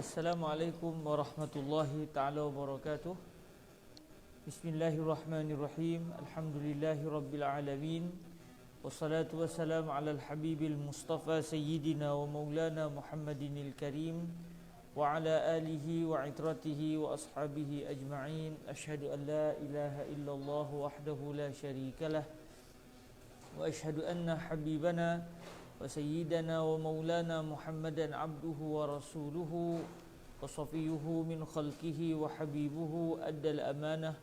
Assalamualaikum warahmatullahi ta'ala wabarakatuh. Bismillahirrahmanirrahim. Alhamdulillahi rabbil alamin. Wassalatu wassalamu ala al-habibil mustafa sayyidina wa maulana Muhammadinil karim wa ala alihi wa itratihi wa ashabihi ajma'in. Ashhadu an la ilaha illallah wahdahu la syarikalah wa ashhadu anna habibana وسيدنا ومولانا محمدا عبده ورسوله وصفيه من خلقه وحبيبه أدى الأمانة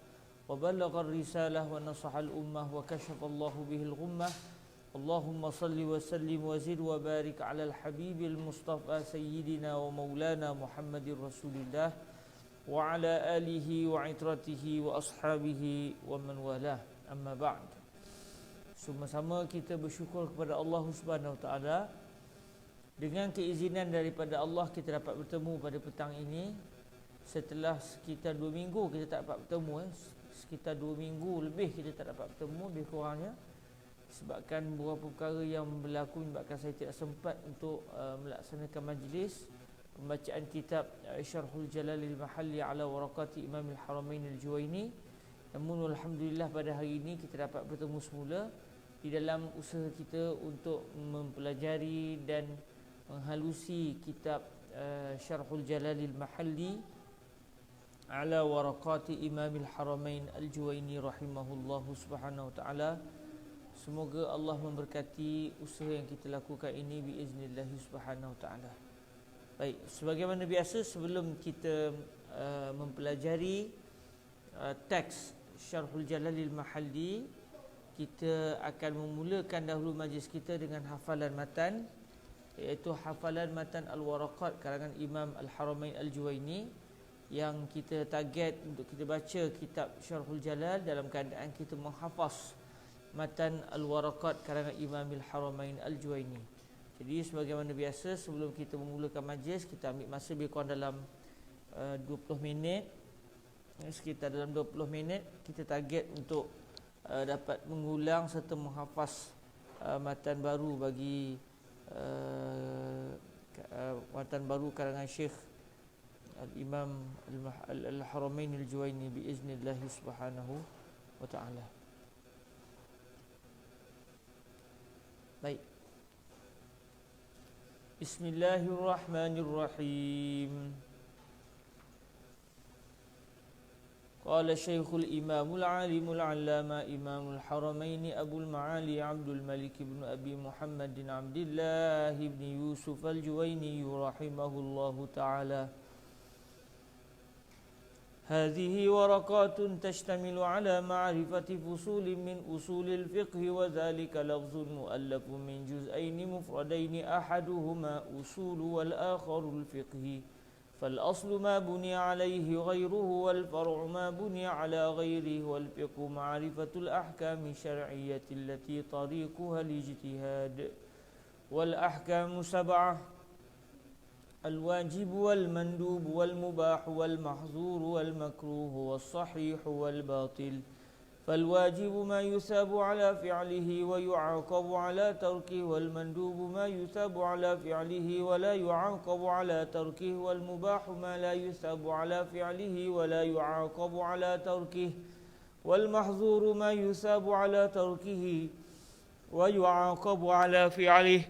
وبلغ الرسالة ونصح الأمة وكشف الله به الغمة. اللهم صل وسلم وزد وبارك على الحبيب المصطفى سيدنا ومولانا محمد رسول الله وعلى آله وعترته وأصحابه ومن والاه. أما بعد. Sama-sama kita bersyukur kepada Allah Subhanahu Wa Taala. Dengan keizinan daripada Allah kita dapat bertemu pada petang ini. Setelah sekitar 2 minggu kita tak dapat bertemu. Sekitar 2 minggu lebih kita tak dapat bertemu, lebih kurangnya. Sebabkan beberapa perkara yang berlaku menyebabkan saya tidak sempat untuk melaksanakan majlis pembacaan kitab Syarhul Jalalil Mahalli ala Waraqati Imam Al-Haramain Al-Juwaini. Namun alhamdulillah pada hari ini kita dapat bertemu semula di dalam usaha kita untuk mempelajari dan menghalusi kitab Syarhul Jalalil Mahalli ala Waraqati Imam Al-Haramain Al-Juwaini rahimahullahu subhanahu wa ta'ala. Semoga Allah memberkati usaha yang kita lakukan ini biiznillah subhanahu wa ta'ala. Baik, sebagaimana biasa sebelum kita mempelajari teks Syarhul Jalalil Mahalli, kita akan memulakan dahulu majlis kita dengan hafalan matan, iaitu hafalan matan Al-Waraqat karangan Imam Al-Haramain Al-Juwaini, yang kita target untuk kita baca kitab Syarhul Jalal dalam keadaan kita menghafaz matan Al-Waraqat karangan Imam Al-Haramain Al-Juwaini. Jadi sebagaimana biasa sebelum kita memulakan majlis, kita ambil masa lebih kurang dalam 20 minit. Sekitar dalam 20 minit kita target untuk dapat mengulang serta menghafaz matan baru bagi matan baru karangan Syekh Al-Imam Al-Haramain Al-Juwaini biiznillah subhanahu wa ta'ala. Baik. Bismillahirrahmanirrahim. قال الشيخ الإمام العالم العلامة إمام الحرمين أبو المعالي عبد الملك بن أبي محمد عبد الله بن يوسف الجويني رحمه الله تعالى. هذه ورقات تشتمل على معرفة فصول من أصول الفقه، وذلك لفظ مؤلف من جزئين مفردين أحدهما أصول والآخر الفقه. فالأصل ما بني عليه غيره، والفرع ما بني على غيره، والفقه معرفة الأحكام الشرعية التي طريقها الاجتهاد. والأحكام 7: الواجب والمندوب والمباح والمحظور والمكروه والصحيح والباطل. فالواجب ما يثاب على فعله ويعاقب على تركه، والمندوب ما يثاب على فعله ولا يعاقب على تركه، والمباح ما لا يثاب على فعله ولا يعاقب على تركه، والمحظور ما يثاب على تركه ويعاقب على فعله،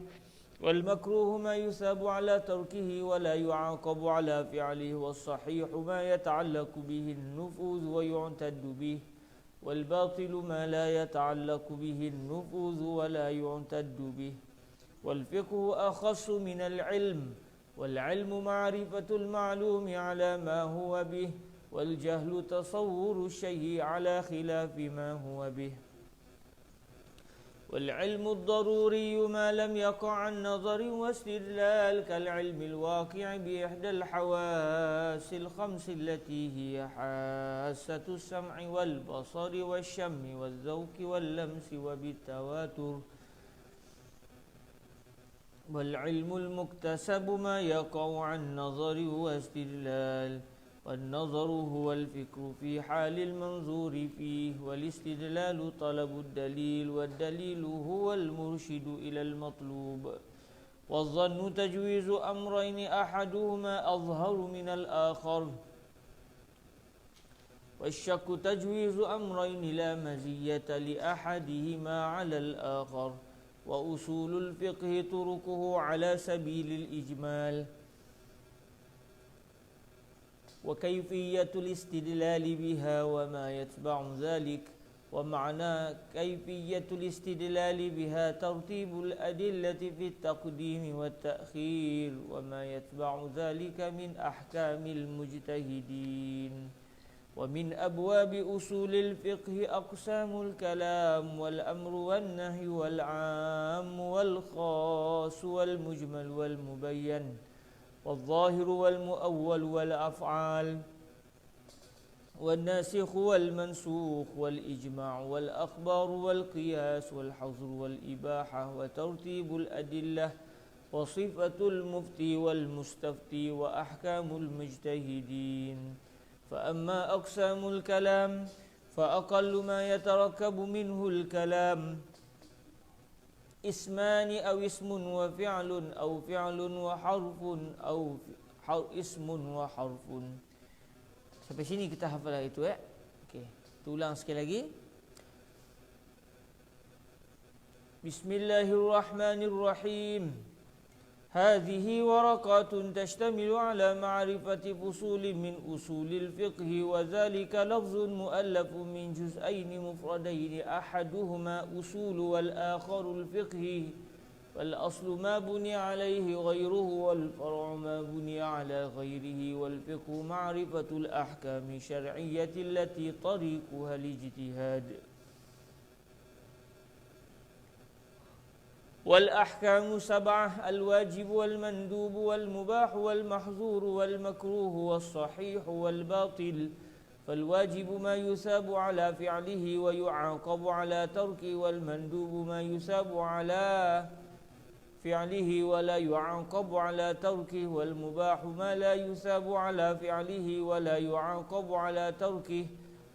والمكروه ما يثاب على تركه ولا يعاقب على فعله، والصحيح ما يتعلق به النفوذ ويعتد به، والباطل ما لا يتعلق به النفوذ ولا يعتد به. والفقه أخص من العلم، والعلم معرفة المعلوم على ما هو به، والجهل تصور الشيء على خلاف ما هو به. والعلم الضروري ما لم يقع عن نظر واستدلال، كالعلم الواقع بإحدى الحواس الخمس التي هي حاسة السمع والبصر والشم والذوق واللمس وبالتواتر. والعلم المكتسب ما يقع عن نظر واستدلال، والنظر هو الفكر في حال المنظور فيه، والاستدلال طلب الدليل، والدليل هو المرشد إلى المطلوب. والظن تجويز أمرين أحدهما أظهر من الآخر، والشك تجويز أمرين لا مزية لأحدهما على الآخر. وأصول الفقه تركه على سبيل الإجمال، وكيفية الاستدلال بها وما يتبع ذلك. ومعنى كيفية الاستدلال بها ترتيب الأدلة في التقديم والتأخير وما يتبع ذلك من أحكام المجتهدين. ومن أبواب أصول الفقه أقسام الكلام والأمر والنهي والعام والخاص والمجمل والمبين والظاهر والمؤول والأفعال والناسخ والمنسوخ والإجماع والأخبار والقياس والحظر والإباحة وترتيب الأدلة وصفة المفتي والمستفتي وأحكام المجتهدين. فأما أقسام الكلام فأقل ما يتركب منه الكلام اسمان أو اسم وفعل أو فعل وحرف أو اسم وحرف. Sampai sini kita hafal itu ya. Okey, kita ulang sekali lagi. Bismillahirrahmanirrahim. هذه ورقات تشتمل على معرفة فصول من أصول الفقه، وذلك لفظ مؤلف من جزئين مفردين أحدهما أصول والآخر الفقه، والأصل ما بني عليه غيره والفرع ما بني على غيره، والفقه معرفة الأحكام الشرعية التي طريقها الاجتهاد. والأحكام سبعة: الواجب والمندوب والمباح والمحظور والمكروه والصحيح والباطل. فالواجب ما يثاب على فعله ويعاقب على تركه، والمندوب ما يثاب على فعله ولا يعاقب على تركه، والمباح ما لا يثاب على فعله ولا يعاقب على تركه،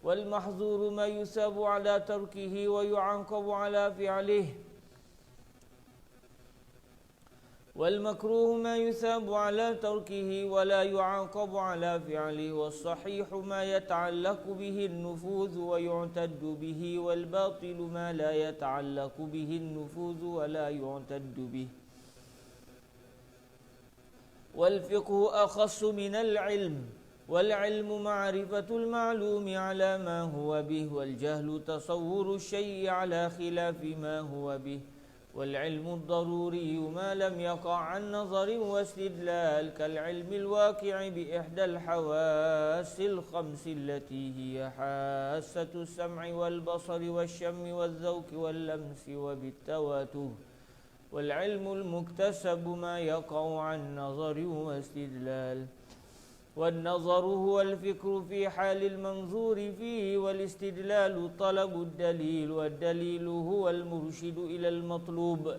والمحظور ما يثاب على تركه ويعاقب على فعله، والمكروه ما يثاب على تركه ولا يعاقب على فعله، والصحيح ما يتعلق به النفوذ ويعتد به، والباطل ما لا يتعلق به النفوذ ولا يعتد به. والفقه أخص من العلم، والعلم معرفة المعلوم على ما هو به، والجهل تصور الشيء على خلاف ما هو به. والعلم الضروري ما لم يقع عن نظر واستدلال، كالعلم الواقع بإحدى الحواس الخمس التي هي حاسة السمع والبصر والشم والذوق واللمس وبالتواتر. والعلم المكتسب ما يقع عن نظر واستدلال، والنظر هو الفكر في حال المنظور فيه، والاستدلال طلب الدليل، والدليل هو المرشد إلى المطلوب.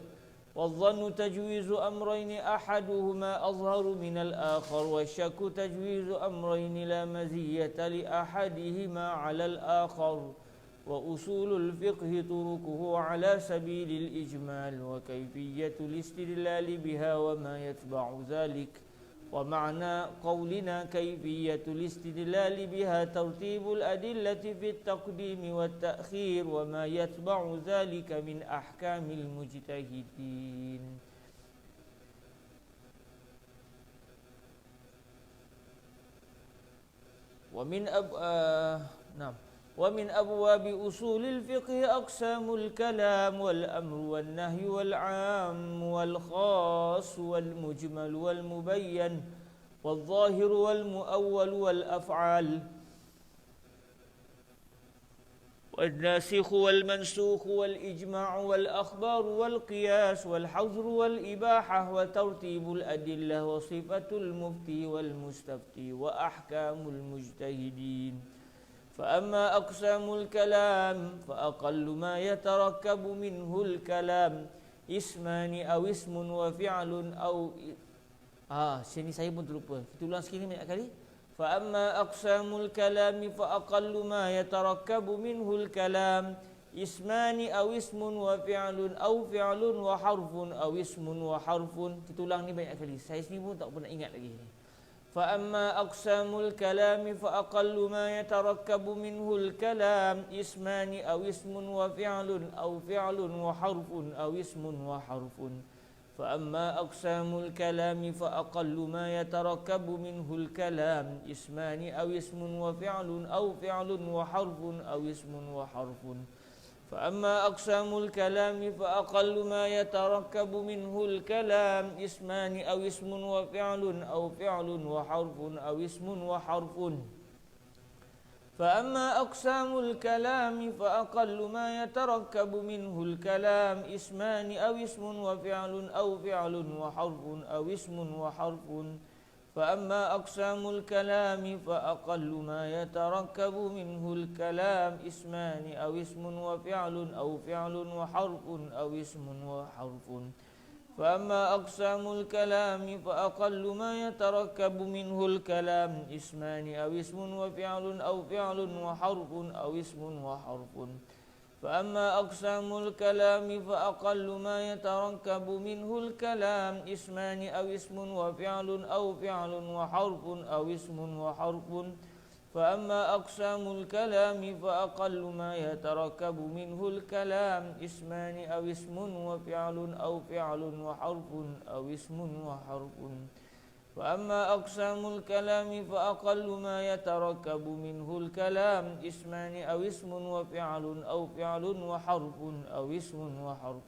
والظن تجويز أمرين أحدهما أظهر من الآخر، والشك تجويز أمرين لا مزية لأحدهما على الآخر. وأصول الفقه طرقه على سبيل الإجمال، وكيفية الاستدلال بها وما يتبع ذلك. ومعنى قولنا كيفية الاستدلال بها ترتيب الأدلة في التقديم والتأخير وما يتبع ذلك من أحكام المجتهدين. ومن أبواب أصول الفقه أقسام الكلام والأمر والنهي والعام والخاص والمجمل والمبين والظاهر والمؤول والأفعال والناسخ والمنسوخ والإجماع والأخبار والقياس والحظر والإباحة وترتيب الأدلة وصفة المفتي والمستفتي وأحكام المجتهدين. فأما أقسام الكلام فأقل ما يتركب منه الكلام اسمان أو اسم وفعل أو sini saya pun terlupa. Kita ulang sekali banyak kali. فأما أقسام الكلام فأقل ما يتركب منه الكلام ismani aw ismun wa fi'lun aw fi'lun wa harfun aw ismun wa harfun. Kita ulang ni banyak kali. Saya sendiri pun tak pernah ingat lagi ni. Fa amma aqsamul kalami fa aqallu ma yatarakkabu minhul kalam ismani aw ismun wa fi'lun aw fi'lun wa harfun aw ismun wa harfun. فأما أقسام الكلام فأقل ما يتركب منه الكلام اسمان أو اسم وفعل أو فعل وحرف أو اسم وحرف فأما أقسام الكلام فأقل ما يتركب منه الكلام اسمان أو اسم وفعل أو فعل وحرف أو اسم وحرف فأما أقسام الكلام فأقل ما يتركب منه الكلام اسمان أو اسم وفعل أو فعل وحرف أو اسم وحرف فأما أقسام الكلام فأقل ما يتركب منه الكلام اسمان أو اسم وفعل أو فعل وحرف أو اسم وحرف فأما أقسام الكلام فأقل ما يتركب منه الكلام اسمان أو اسم وفعل أو فعل وحرف أو اسم وحرف فأما أقسام الكلام فأقل ما يتركب منه الكلام اسمان أو اسم وفعل أو فعل وحرف أو اسم وحرف فأما أقسام الكلام فأقل ما يتركب منه الكلام اسمان أو اسم وفعل أو فعل وحرف أو اسم وحرف فأما أقسام الكلام فأقل ما يتركب منه الكلام اسمان أو اسم وفعل أو فعل وحرف أو اسم وحرف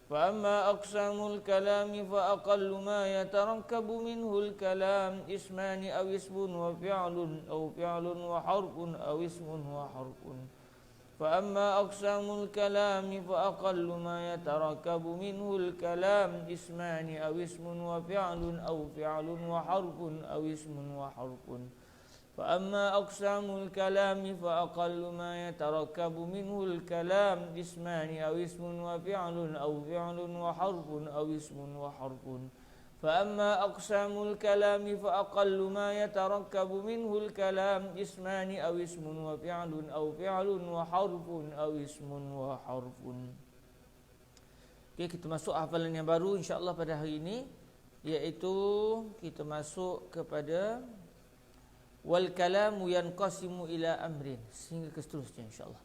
فأما أقسام الكلام فأقل ما يتركب منه الكلام اسمان أو اسم وفعل أو فعل وحرف أو اسم وحرف فأما أقسام الكلام فأقل ما يتركب منه الكلام اسمان أو اسم وفعل أو فعل وحرف أو اسم وحرف فأما أقسام الكلام فأقل ما يتركب منه الكلام اسمان أو اسم وفعل أو فعل وحرف أو اسم وحرف فأما أقسام الكلام فأقل ما يتركب منه الكلام اسمان أو اسم وفعل أو فعل وحرف أو اسم وحرف. Okey, kita masuk hafalan yang baru insya-Allah pada hari ini, iaitu kita masuk kepada wal kalamu yanqasimu ila amrin sehingga ke seterusnya insya-Allah.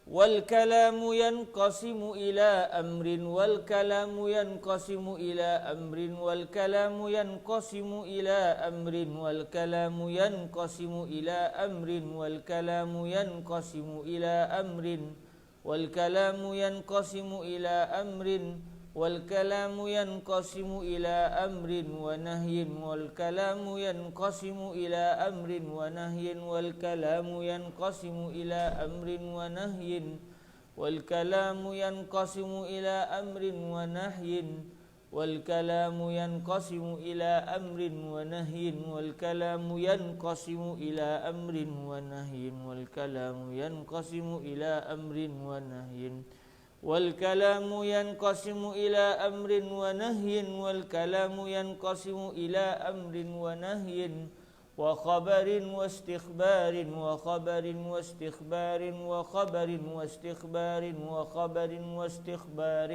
Wal kalamu yanqasimu ila amrin wal kalamu yanqasimu ila amrin wal kalamu yanqasimu ila amrin wal kalamu yanqasimu ila amrin wal kalamu yanqasimu ila amrin wal kalamu yanqasimu ila amrin والكلام ينقسم إلى أمر ونهي والكلام ينقسم إلى أمر ونهي والكلام ينقسم إلى أمر ونهي والكلام ينقسم إلى أمر ونهي والكلام ينقسم إلى أمر ونهي والكلام ينقسم إلى أمر ونهي والكلام ينقسم إلى أمر ونهي والكلام ينقسم إلى أمر ونهي والكلام ينقسم إلى أمر ونهي وخبر واستخبار وخبر واستخبار وخبر واستخبار وخبر واستخبار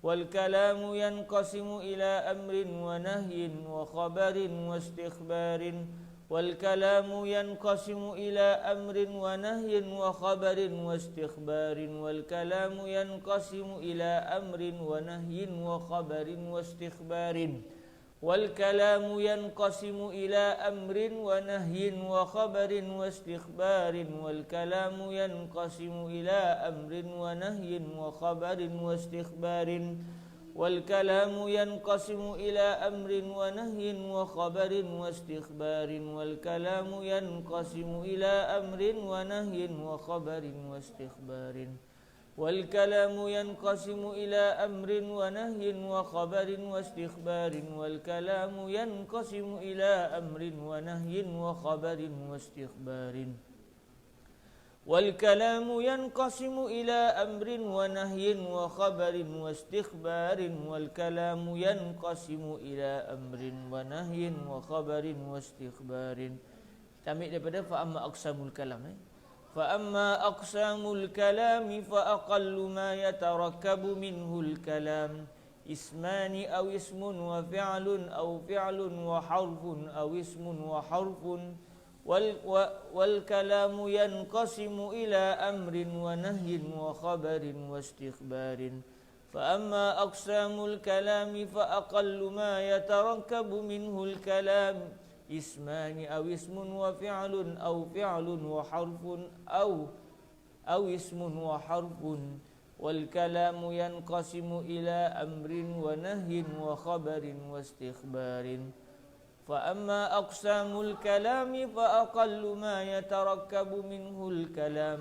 والكلام ينقسم إلى أمر ونهي وخبر واستخبار والكلام ينقسم إلى أمر ونهي وخبر واستخبار والكلام ينقسم إلى أمر ونهي وخبر واستخبار والكلام ينقسم إلى أمر ونهي وخبر واستخبار والكلام ينقسم إلى أمر ونهي وخبر واستخبار والكلام ينقسم إلى أمر ونهي وخبر واستخبار والكلام ينقسم إلى أمر ونهي وخبر واستخبار والكلام ينقسم إلى أمر ونهي وخبر واستخبار والكلام ينقسم إلى أمر ونهي وخبر واستخبار والكلام ينقسم إلى أمر ونهي وخبر واستخبار والكلام ينقسم إلى أمر ونهي وخبر واستخبار. Kita ambil daripada fa'amma aqsamul kalam. فأما أقسام الكلام فأقل ما يتركب منه الكلام اسمان أو اسم وفعل أو فعل وحرف أو اسم وحرف والكلام ينقسم إلى أمر ونهي وخبر واستخبار فأما أقسام الكلام فأقل ما يتركب منه الكلام اسمان أو اسم وفعل أو فعل وحرف أو اسم وحرف والكلام ينقسم إلى أمر ونهي وخبر واستخبار فأما أقسام الكلام فأقل ما يتركب منه الكلام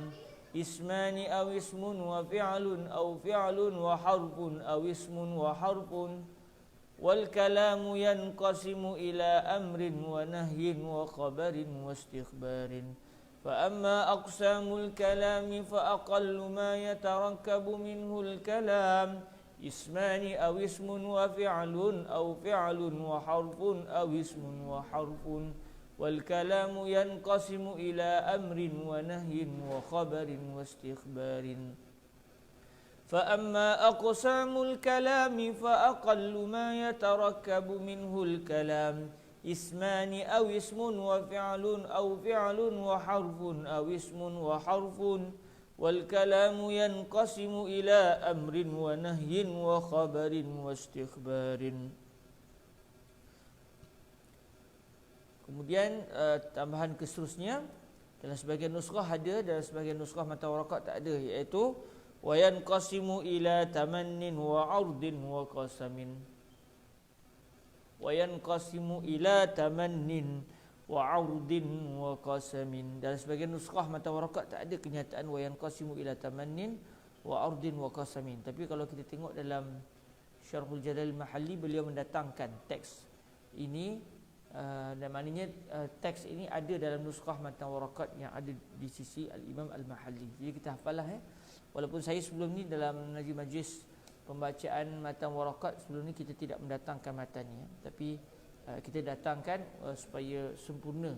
اسمان أو اسم وفعل أو فعل وحرف أو اسم وحرف والكلام ينقسم إلى أمر ونهي وخبر واستخبار فأما أقسام الكلام فأقل ما يتركب منه الكلام اسمان أو اسم وفعل أو فعل وحرف أو اسم وحرف والكلام ينقسم إلى أمر ونهي وخبر واستخبار فأما أقسام الكلام فأقل ما يتركب منه الكلام اسمان أو اسم وفعل أو فعل وحرف أو اسم وحرف والكلام ينقسم إلى أمر ونهي وخبر واستخبار. Kemudian tambahan keseterusnya dalam sebagian nuskhah ada, dalam sebagian nuskhah mata warakat tak ada, iaitu wa yanqasimu ila tamannin wa 'ardin wa qasamin. Wa yanqasimu ila tamannin wa 'ardin wa qasamin. Dalam sebagian nuskhah mata warakat tak ada kenyataan wa yanqasimu ila tamannin wa 'ardin wa qasamin. Tapi kalau kita tengok dalam Syarhul Jalal Mahalli, beliau mendatangkan teks ini. Dan maknanya teks ini ada dalam nuskhah matan warakat yang ada di sisi Al-Imam Al-Mahalli. Jadi kita hafalah walaupun saya sebelum ni dalam majlis pembacaan matan warakat sebelum ni kita tidak mendatangkan matannya, tapi kita datangkan supaya sempurna.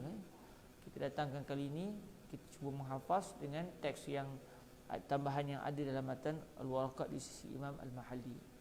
Kita datangkan kali ini, kita cuba menghafaz dengan teks yang tambahan yang ada dalam matan Al-Warakat di sisi Imam Al-Mahalli.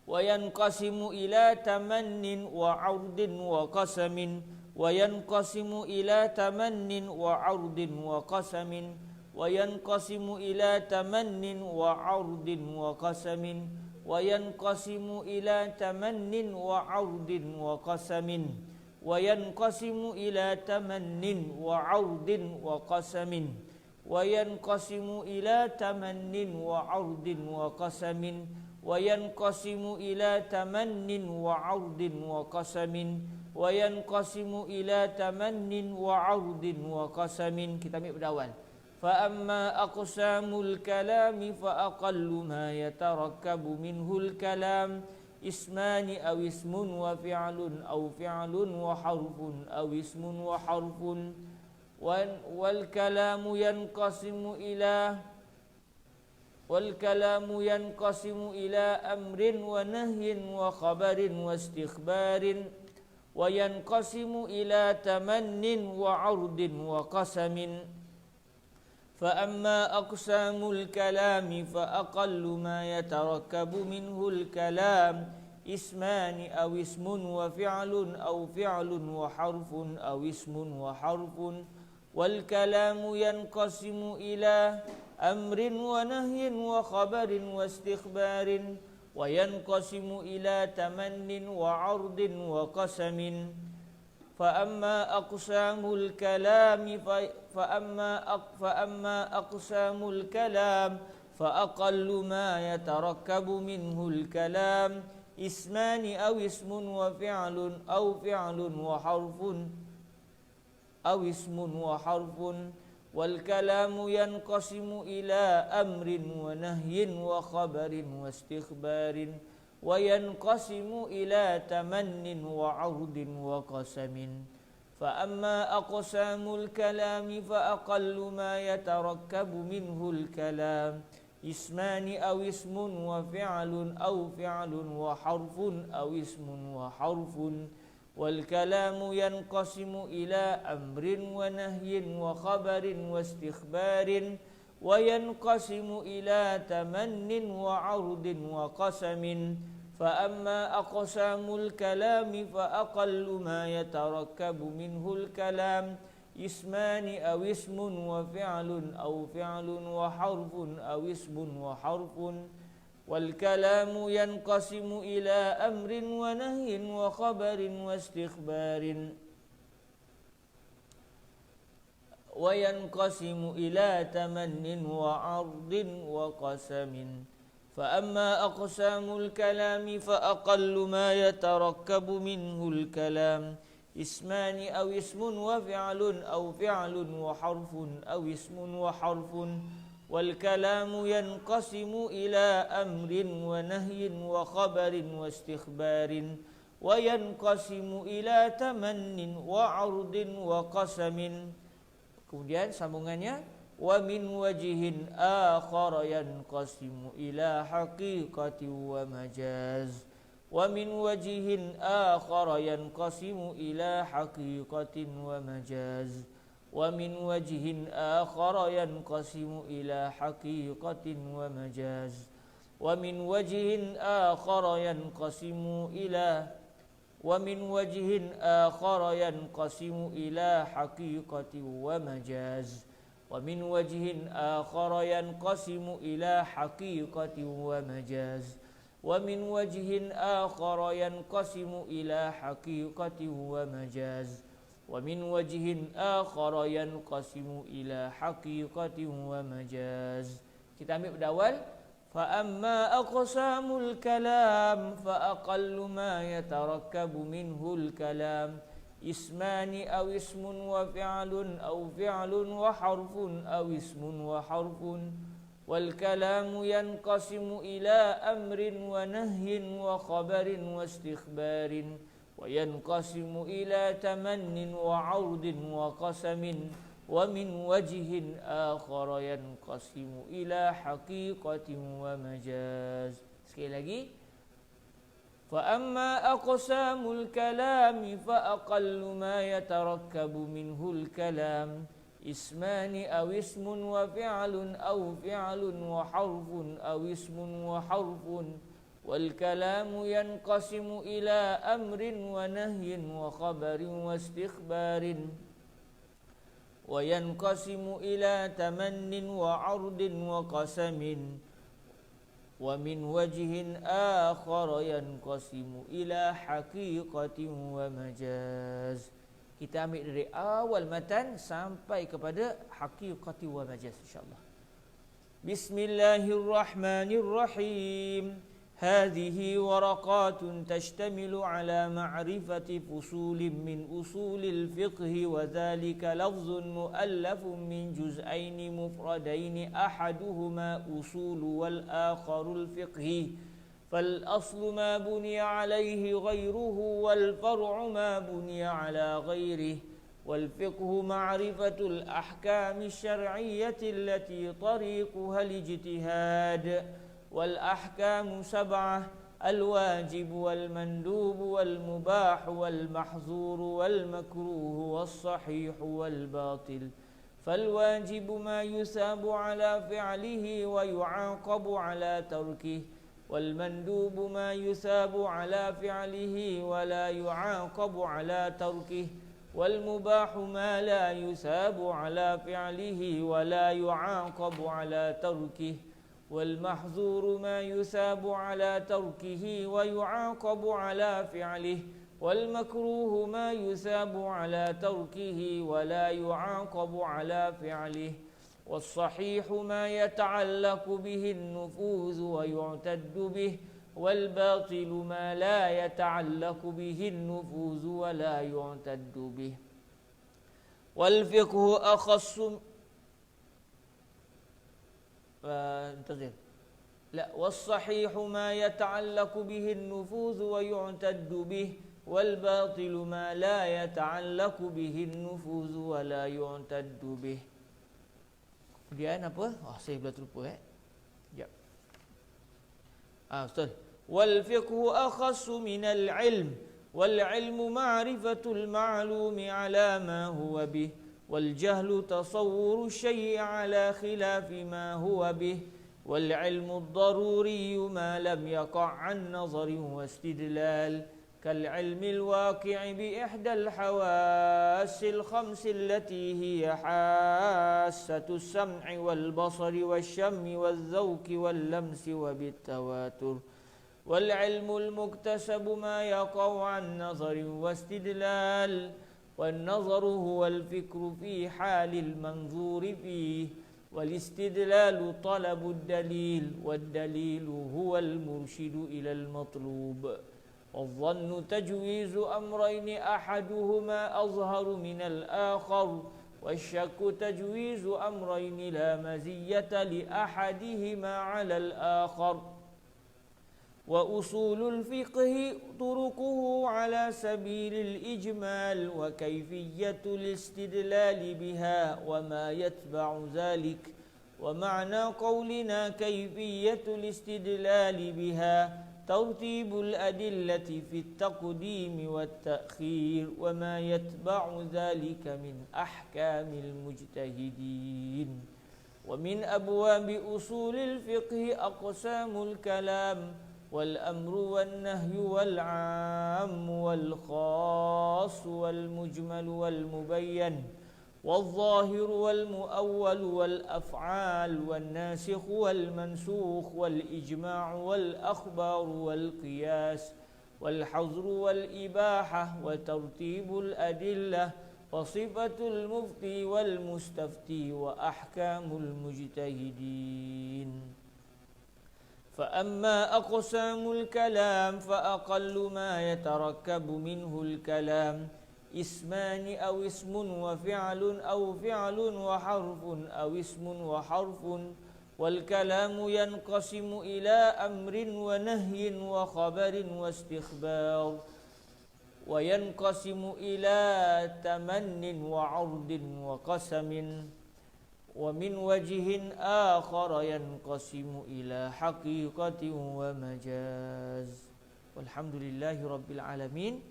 Wa yanqasimu ila tamannin wa 'ardin wa qasamin wa yanqasimu ila tamannin wa 'ardin wa qasamin wa yanqasimu ila tamannin wa 'ardin wa qasamin wa yanqasimu ila tamannin wa 'ardin wa qasamin wa yanqasimu ila tamannin wa 'ardin wa qasamin wa yanqasimu ila tamannin wa 'ardin wa qasamin wa yanqasimu ila tamannin wa 'ardin wa qasamin wa yanqasimu ila tamannin wa 'ardin wa qasamin. Kita ambil berawal. Fa amma aqsamul kalami fa aqallu ma yatarakkabu minhul kalam ismani aw ismun wa fi'lun aw fi'lun wa harfun aw ismun wa harfun wal kalamu yanqasimu ila والكلام ينقسم إلى أمر ونهي وخبر واستخبار وينقسم إلى تمن وعرض وقسم فأما أقسام الكلام فأقل ما يتركب منه الكلام اسمان أو اسم وفعل أو فعل وحرف أو اسم وحرف والكلام ينقسم إلى أمر ونهي وخبر واستخبار وينقسم إلى تمن وعرض وقسم فأما أقسام الكلام فأما أقسام الكلام فأقل ما يتركب منه الكلام اسمان أو اسم وفعل أو فعل وحرف أو اسم وحرف والكلام ينقسم إلى أمر ونهي وخبر واستخبار وينقسم إلى تمن وعرض وقسم فأما أقسام الكلام فأقل ما يتركب منه الكلام اسمان أو اسم وفعل أو فعل وحرف أو اسم وحرف والكلام ينقسم إلى أمر ونهي وخبر واستخبار وينقسم إلى تمن وعرض وقسم فأما أقسام الكلام فأقل ما يتركب منه الكلام اسمان أو اسم وفعل أو فعل وحرف أو اسم وحرف والكلام ينقسم إلى أمر ونهي وخبر واستخبار وينقسم إلى تمن وعرض وقسم فأما أقسام الكلام فأقل ما يتركب منه الكلام اسمان أو اسم وفعل أو فعل وحرف أو اسم وحرف والكلام ينقسم إلى أمر ونهي وخبر واستخبار وينقسم إلى تمن وعرض وقسم. Kemudian sambungannya wa min wajhin akhar yanqasimu ila haqiqati wa majaz wa min wajhin akhar yanqasimu ila haqiqatin wa majaz wa min wajhin akhar yanqasimu ila haqiqatin wa majaz wa min wajhin akhar yanqasimu ila ومن وجه آخر ينقسم إلى حقيقة ومجاز ومن وجه آخر ينقسم إلى حقيقة ومجاز ومن وجه آخر ينقسم إلى حقيقة ومجاز ومن وجه آخر ينقسم إلى حقيقة ومجاز. Kita ambil pada awal. فأما أقسام الكلام فأقل ما يتركب منه الكلام اسمان أو اسم وفعل أو فعل وحرف أو اسم وحرف والكلام ينقسم إلى أمر ونهي وخبر واستخبار وينقسم إلى تمن وعرض وقسم ومن وجه آخر ينقسم إلى حقيقة ومجاز. Sekali lagi. فأما أقسام الكلام فأقل ما يتركب منه الكلام اسمان أو اسم وفعل أو فعل وحرف أو اسم وحرف والكلام ينقسم إلى أمر ونهي وخبر واستخبار وينقسم إلى تمن وعرض وقسم ومن وجه آخر ينقسم إلى حقيقة ومجاز. Kita ambil dari awal matan sampai kepada haqiqati wa majaz insyaallah. Bismillahirrahmanirrahim. هذه ورقات تشتمل على معرفة فصول من أصول الفقه وذلك لفظ مؤلف من جزئين مفردين أحدهما أصول والآخر الفقه فالأصل ما بني عليه غيره والفرع ما بني على غيره والفقه معرفة الأحكام الشرعية التي طريقها الاجتهاد والأحكام 7 الواجب والمندوب والمباح والمحظور والمكروه والصحيح والباطل فالواجب ما يثاب على فعله ويعاقب على تركه والمندوب ما يثاب على فعله ولا يعاقب على تركه والمباح ما لا يثاب على فعله ولا يعاقب على تركه والمحظور ما يثاب على تركه ويعاقب على فعله والمكروه ما يثاب على تركه ولا يعاقب على فعله والصحيح ما يتعلق به النفوذ ويعتد به والباطل ما لا يتعلق به النفوذ ولا يعتد به والفقه أخص انتظر لا والصحيح ما يتعلق به النفوذ ويعتد به والباطل ما لا يتعلق به النفوذ ولا يعتد به. Kemudian apa? Saya pula terlupa Sekejap. Betul. Wal fiqhu akhassu minal ilm والعلم معرفة المعلوم على ما هو به والجهل تصور الشيء على خلاف ما هو به والعلم الضروري ما لم يقع عن نظر واستدلال كالعلم الواقع بإحدى الحواس الخمس التي هي حاسة السمع والبصر والشم والذوق واللمس وبالتواتر والعلم المكتسب ما يقع عن نظر واستدلال والنظر هو الفكر في حال المنظور فيه والاستدلال طلب الدليل والدليل هو المرشد إلى المطلوب والظن تجويز أمرين أحدهما أظهر من الآخر والشك تجويز أمرين لا مزية لأحدهما على الآخر وأصول الفقه طرقه على سبيل الإجمال وكيفية الاستدلال بها وما يتبع ذلك ومعنى قولنا كيفية الاستدلال بها ترتيب الأدلة في التقديم والتأخير وما يتبع ذلك من أحكام المجتهدين ومن أبواب أصول الفقه أقسام الكلام والأمر والنهي والعام والخاص والمجمل والمبين والظاهر والمؤول والأفعال والناسخ والمنسوخ والإجماع والأخبار والقياس والحظر والإباحة وترتيب الأدلة وصفة المفتي والمستفتي وأحكام المجتهدين فأما أقسام الكلام فأقل ما يتركب منه الكلام اسمان أو اسم وفعل أو فعل وحرف أو اسم وحرف والكلام ينقسم إلى أمر ونهي وخبر واستخبار وينقسم إلى تمن وعرض وقسم ومن وجه آخر ينقسم إلى حقيقة ومجاز والحمد لله رب العالمين.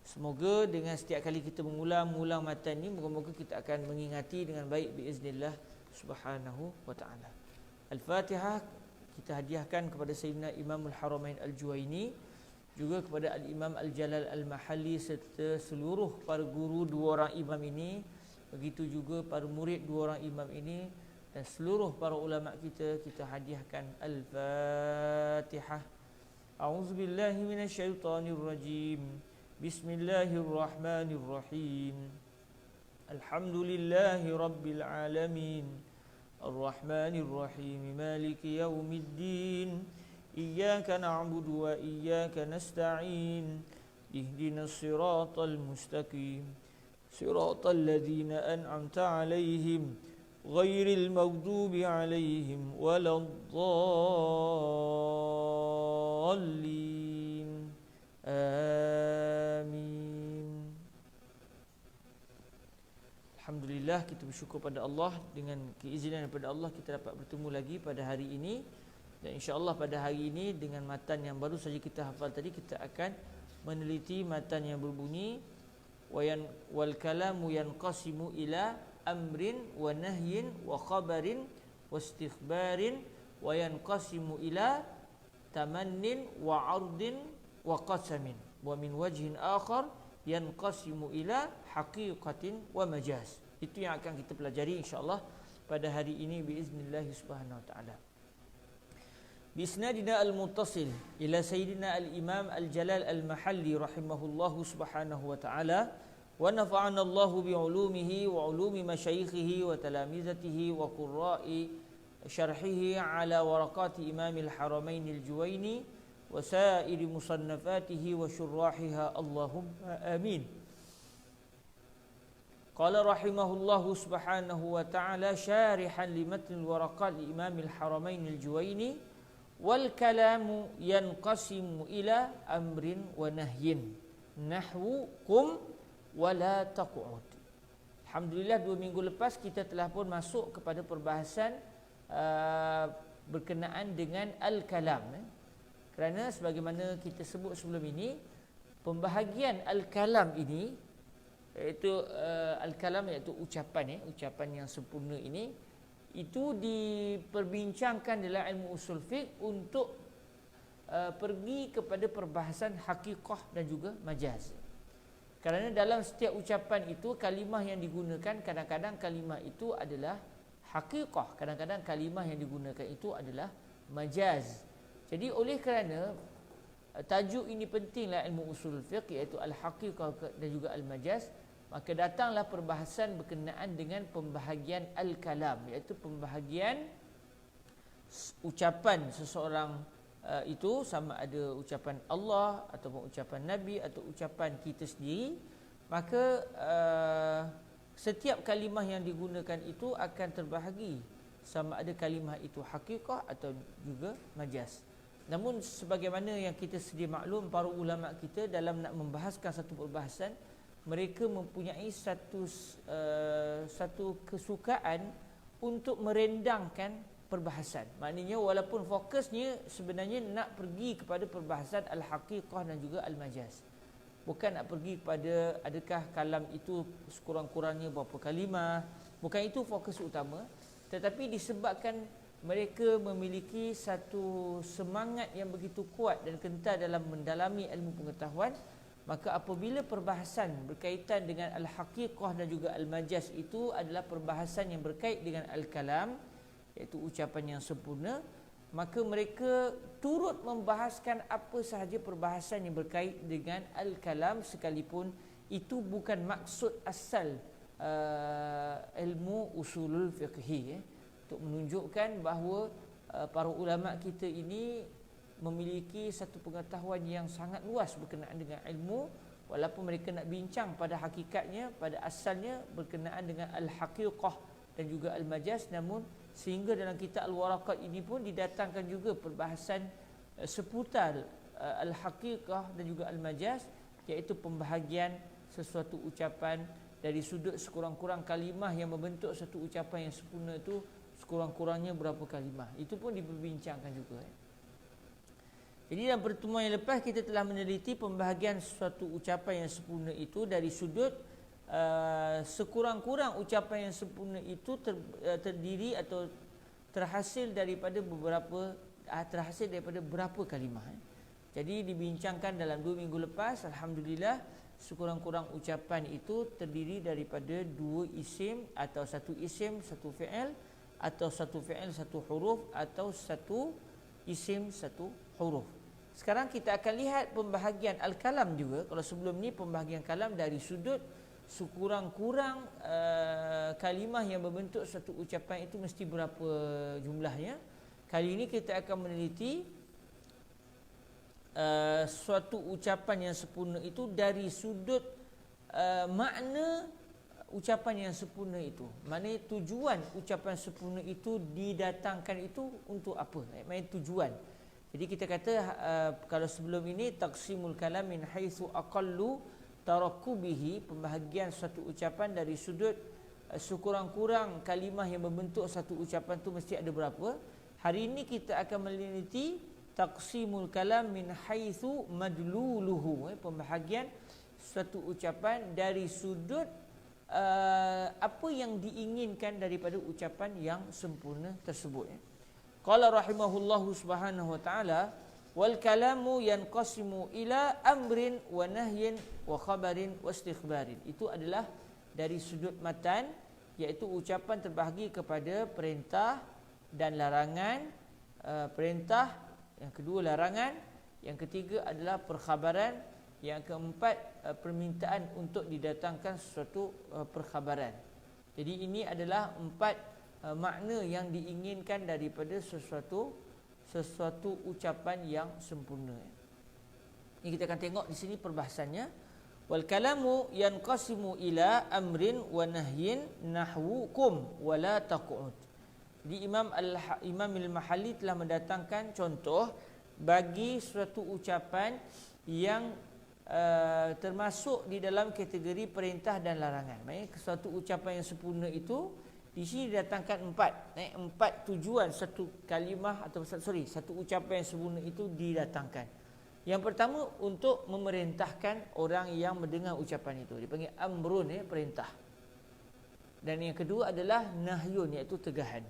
Semoga dengan setiap kali kita mengulang matan ini, moga-moga kita akan mengingati dengan baik biiznillah subhanahu wa ta'ala. Al-Fatihah kita hadiahkan kepada Sayyidina Imamul Haramain Al-Juwaini, juga kepada Al-Imam Al-Jalal Al-Mahalli serta seluruh para guru dua orang imam ini, begitu juga para murid dua orang imam ini dan seluruh para ulama kita hadiahkan Al-Fatihah. A'udzubillahi minasyaitonirrajim. Bismillahirrahmanirrahim. Alhamdulillahi rabbil alamin. Ar-Rahmanir-Rahim. Maliki yaumiddin. Iyyaka na'budu wa iyyaka nasta'in. Ihdinas siratal mustaqim. Siratal ladzina an'amta 'alaihim ghairil maghdubi 'alaihim waladdallin. Amin. Alhamdulillah, kita bersyukur pada Allah, dengan keizinan daripada Allah kita dapat bertemu lagi pada hari ini. Dan insya-Allah pada hari ini dengan matan yang baru saja kita hafal tadi, kita akan meneliti matan yang berbunyi wal kalamu yanqasimu ila amrin wa nahyin wa khabarin wa istikhbarin wa yanqasimu ila tamannin wa 'ardin wa qasamin wa min wajhin akhar yanqasimu ila haqiqatin wa majaz. Itu yang akan kita pelajari insya-Allah pada hari ini biiznillah subhanahu wa ta'ala. Bisnadina al-muttasil ila sayyidina al-imam al-jalal al-mahalli rahimahullahu subhanahu wa ta'ala wa nafa'ana Allahu bi'ulumihi wa 'ulumi masyayikhihi wa talamizatihi wa qurra'i syarhihi ala waraqati imamil haramain al-juwaini wa sa'iri musannafatihi wa syurrahiha Allahumma amin. Qala rahimahullahu subhanahu wa ta'ala syarihan li matn al-waraqat li imamil haramain al-juwaini wal kalamu yanqasimu ila amrin wa nahyin nahwu qum wa la taq'ud. Alhamdulillah 2 minggu lepas kita telah pun masuk kepada perbahasan berkenaan dengan al-kalam. Kerana sebagaimana kita sebut sebelum ini, pembahagian al-kalam ini, iaitu al-kalam iaitu ucapan yang sempurna ini, itu diperbincangkan dalam ilmu usul fiqh untuk pergi kepada perbahasan hakikah dan juga majaz. Kerana dalam setiap ucapan itu kalimah yang digunakan, kadang-kadang kalimah itu adalah hakikah, kadang-kadang kalimah yang digunakan itu adalah majaz. Jadi oleh kerana tajuk ini pentinglah ilmu usul fiqh, iaitu al-hakikah dan juga al-majaz, maka datanglah perbahasan berkenaan dengan pembahagian al-kalam, iaitu pembahagian ucapan seseorang itu, sama ada ucapan Allah ataupun ucapan Nabi atau ucapan kita sendiri. Maka setiap kalimah yang digunakan itu akan terbahagi, sama ada kalimah itu hakikah atau juga majaz. Namun sebagaimana yang kita sedia maklum, para ulama kita dalam nak membahaskan satu perbahasan, mereka mempunyai satu kesukaan untuk merendangkan perbahasan. Maknanya walaupun fokusnya sebenarnya nak pergi kepada perbahasan al-haqiqah dan juga al-majaz, bukan nak pergi kepada adakah kalam itu sekurang-kurangnya berapa kalimah, bukan itu fokus utama. Tetapi disebabkan mereka memiliki satu semangat yang begitu kuat dan kental dalam mendalami ilmu pengetahuan, maka apabila perbahasan berkaitan dengan al-haqiqah dan juga al-majaz itu adalah perbahasan yang berkait dengan al-kalam, iaitu ucapan yang sempurna, maka mereka turut membahaskan apa sahaja perbahasan yang berkait dengan al-kalam, sekalipun itu bukan maksud asal ilmu usulul fiqhi, untuk menunjukkan bahawa para ulama kita ini memiliki satu pengetahuan yang sangat luas berkenaan dengan ilmu, walaupun mereka nak bincang pada hakikatnya, pada asalnya berkenaan dengan al-haqiqah dan juga al-majaz, namun sehingga dalam kitab Al-Waraqat ini pun didatangkan juga perbahasan seputar al-haqiqah dan juga al-majaz, iaitu pembahagian sesuatu ucapan dari sudut sekurang-kurang kalimah yang membentuk satu ucapan yang sempurna itu sekurang-kurangnya berapa kalimah. Itu pun diperbincangkan juga. Jadi dalam pertemuan yang lepas kita telah meneliti pembahagian suatu ucapan yang sempurna itu dari sudut sekurang-kurang ucapan yang sempurna itu terdiri atau terhasil daripada berapa kalimah. Jadi dibincangkan dalam 2 minggu lepas, alhamdulillah, sekurang-kurang ucapan itu terdiri daripada 2 isim atau 1 isim 1 fi'il, atau 1 fi'il 1 huruf, atau 1 isim 1 huruf. Sekarang kita akan lihat pembahagian al-kalam juga. Kalau sebelum ni pembahagian kalam dari sudut sekurang-kurang kalimah yang membentuk satu ucapan itu mesti berapa jumlahnya. Kali ini kita akan meneliti suatu ucapan yang sempurna itu dari sudut makna ucapan yang sempurna itu. Maknanya tujuan ucapan sempurna itu didatangkan itu untuk apa? Maknanya tujuan. Jadi kita kata kalau sebelum ini taqsimul kalam min haitsu aqallu tarakkubihi, pembahagian satu ucapan dari sudut sekurang-kurang kalimah yang membentuk satu ucapan tu mesti ada berapa. Hari ini kita akan meneliti taqsimul kalam min haitsu madluluhu, pembahagian satu ucapan dari sudut apa yang diinginkan daripada ucapan yang sempurna tersebut. Qala rahimahullahu subhanahu wa ta'ala, wal kalamu yanqasimu ila amrin wa nahyin wa khabarin wa istikhbarin. Itu adalah dari sudut matan, iaitu ucapan terbahagi kepada perintah dan larangan. Perintah, yang kedua larangan, yang ketiga adalah perkhabaran, yang keempat permintaan untuk didatangkan sesuatu perkhabaran. Jadi ini adalah 4 makna yang diinginkan daripada sesuatu ucapan yang sempurna. Ini kita akan tengok di sini perbahasannya. Wal kalamu yanqasimu ila amrin wa nahyin nahwukum wa la taq'ud. Jadi Imam Al-Mahalli telah mendatangkan contoh bagi suatu ucapan yang termasuk di dalam kategori perintah dan larangan. Maksudnya suatu ucapan yang sempurna itu di sini didatangkan 4. 4 tujuan satu kalimah atau satu ucapan yang sempurna itu didatangkan. Yang pertama untuk memerintahkan orang yang mendengar ucapan itu, dipanggil amrun, perintah. Dan yang kedua adalah nahyun, iaitu tegahan.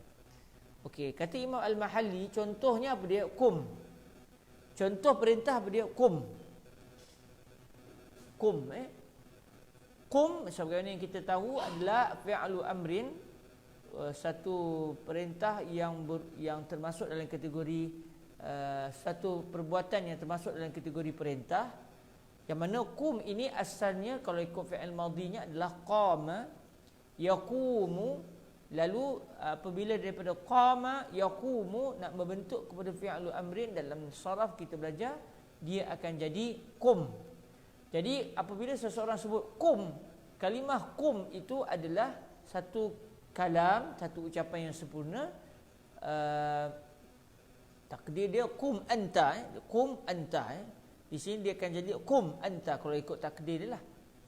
Okey, kata Imam Al-Mahalli, contohnya apa dia? Kum. Contoh perintah apa dia? Kum. Kum, Kum sebagaimana yang kita tahu adalah fi'lu amrin, satu perintah yang termasuk dalam kategori satu perbuatan yang termasuk dalam kategori perintah. Yang mana kum ini asalnya kalau ikut fi'il madhinya adalah qama yaqumu, lalu apabila daripada qama yaqumu nak membentuk kepada fi'lu amrin, dalam saraf kita belajar dia akan jadi kum. Jadi apabila seseorang sebut kum, kalimah kum itu adalah satu kalam, satu ucapan yang sempurna. Takdir dia kum anta, kum anta. Di sini dia akan jadi kum anta kalau ikut takdir dia lah.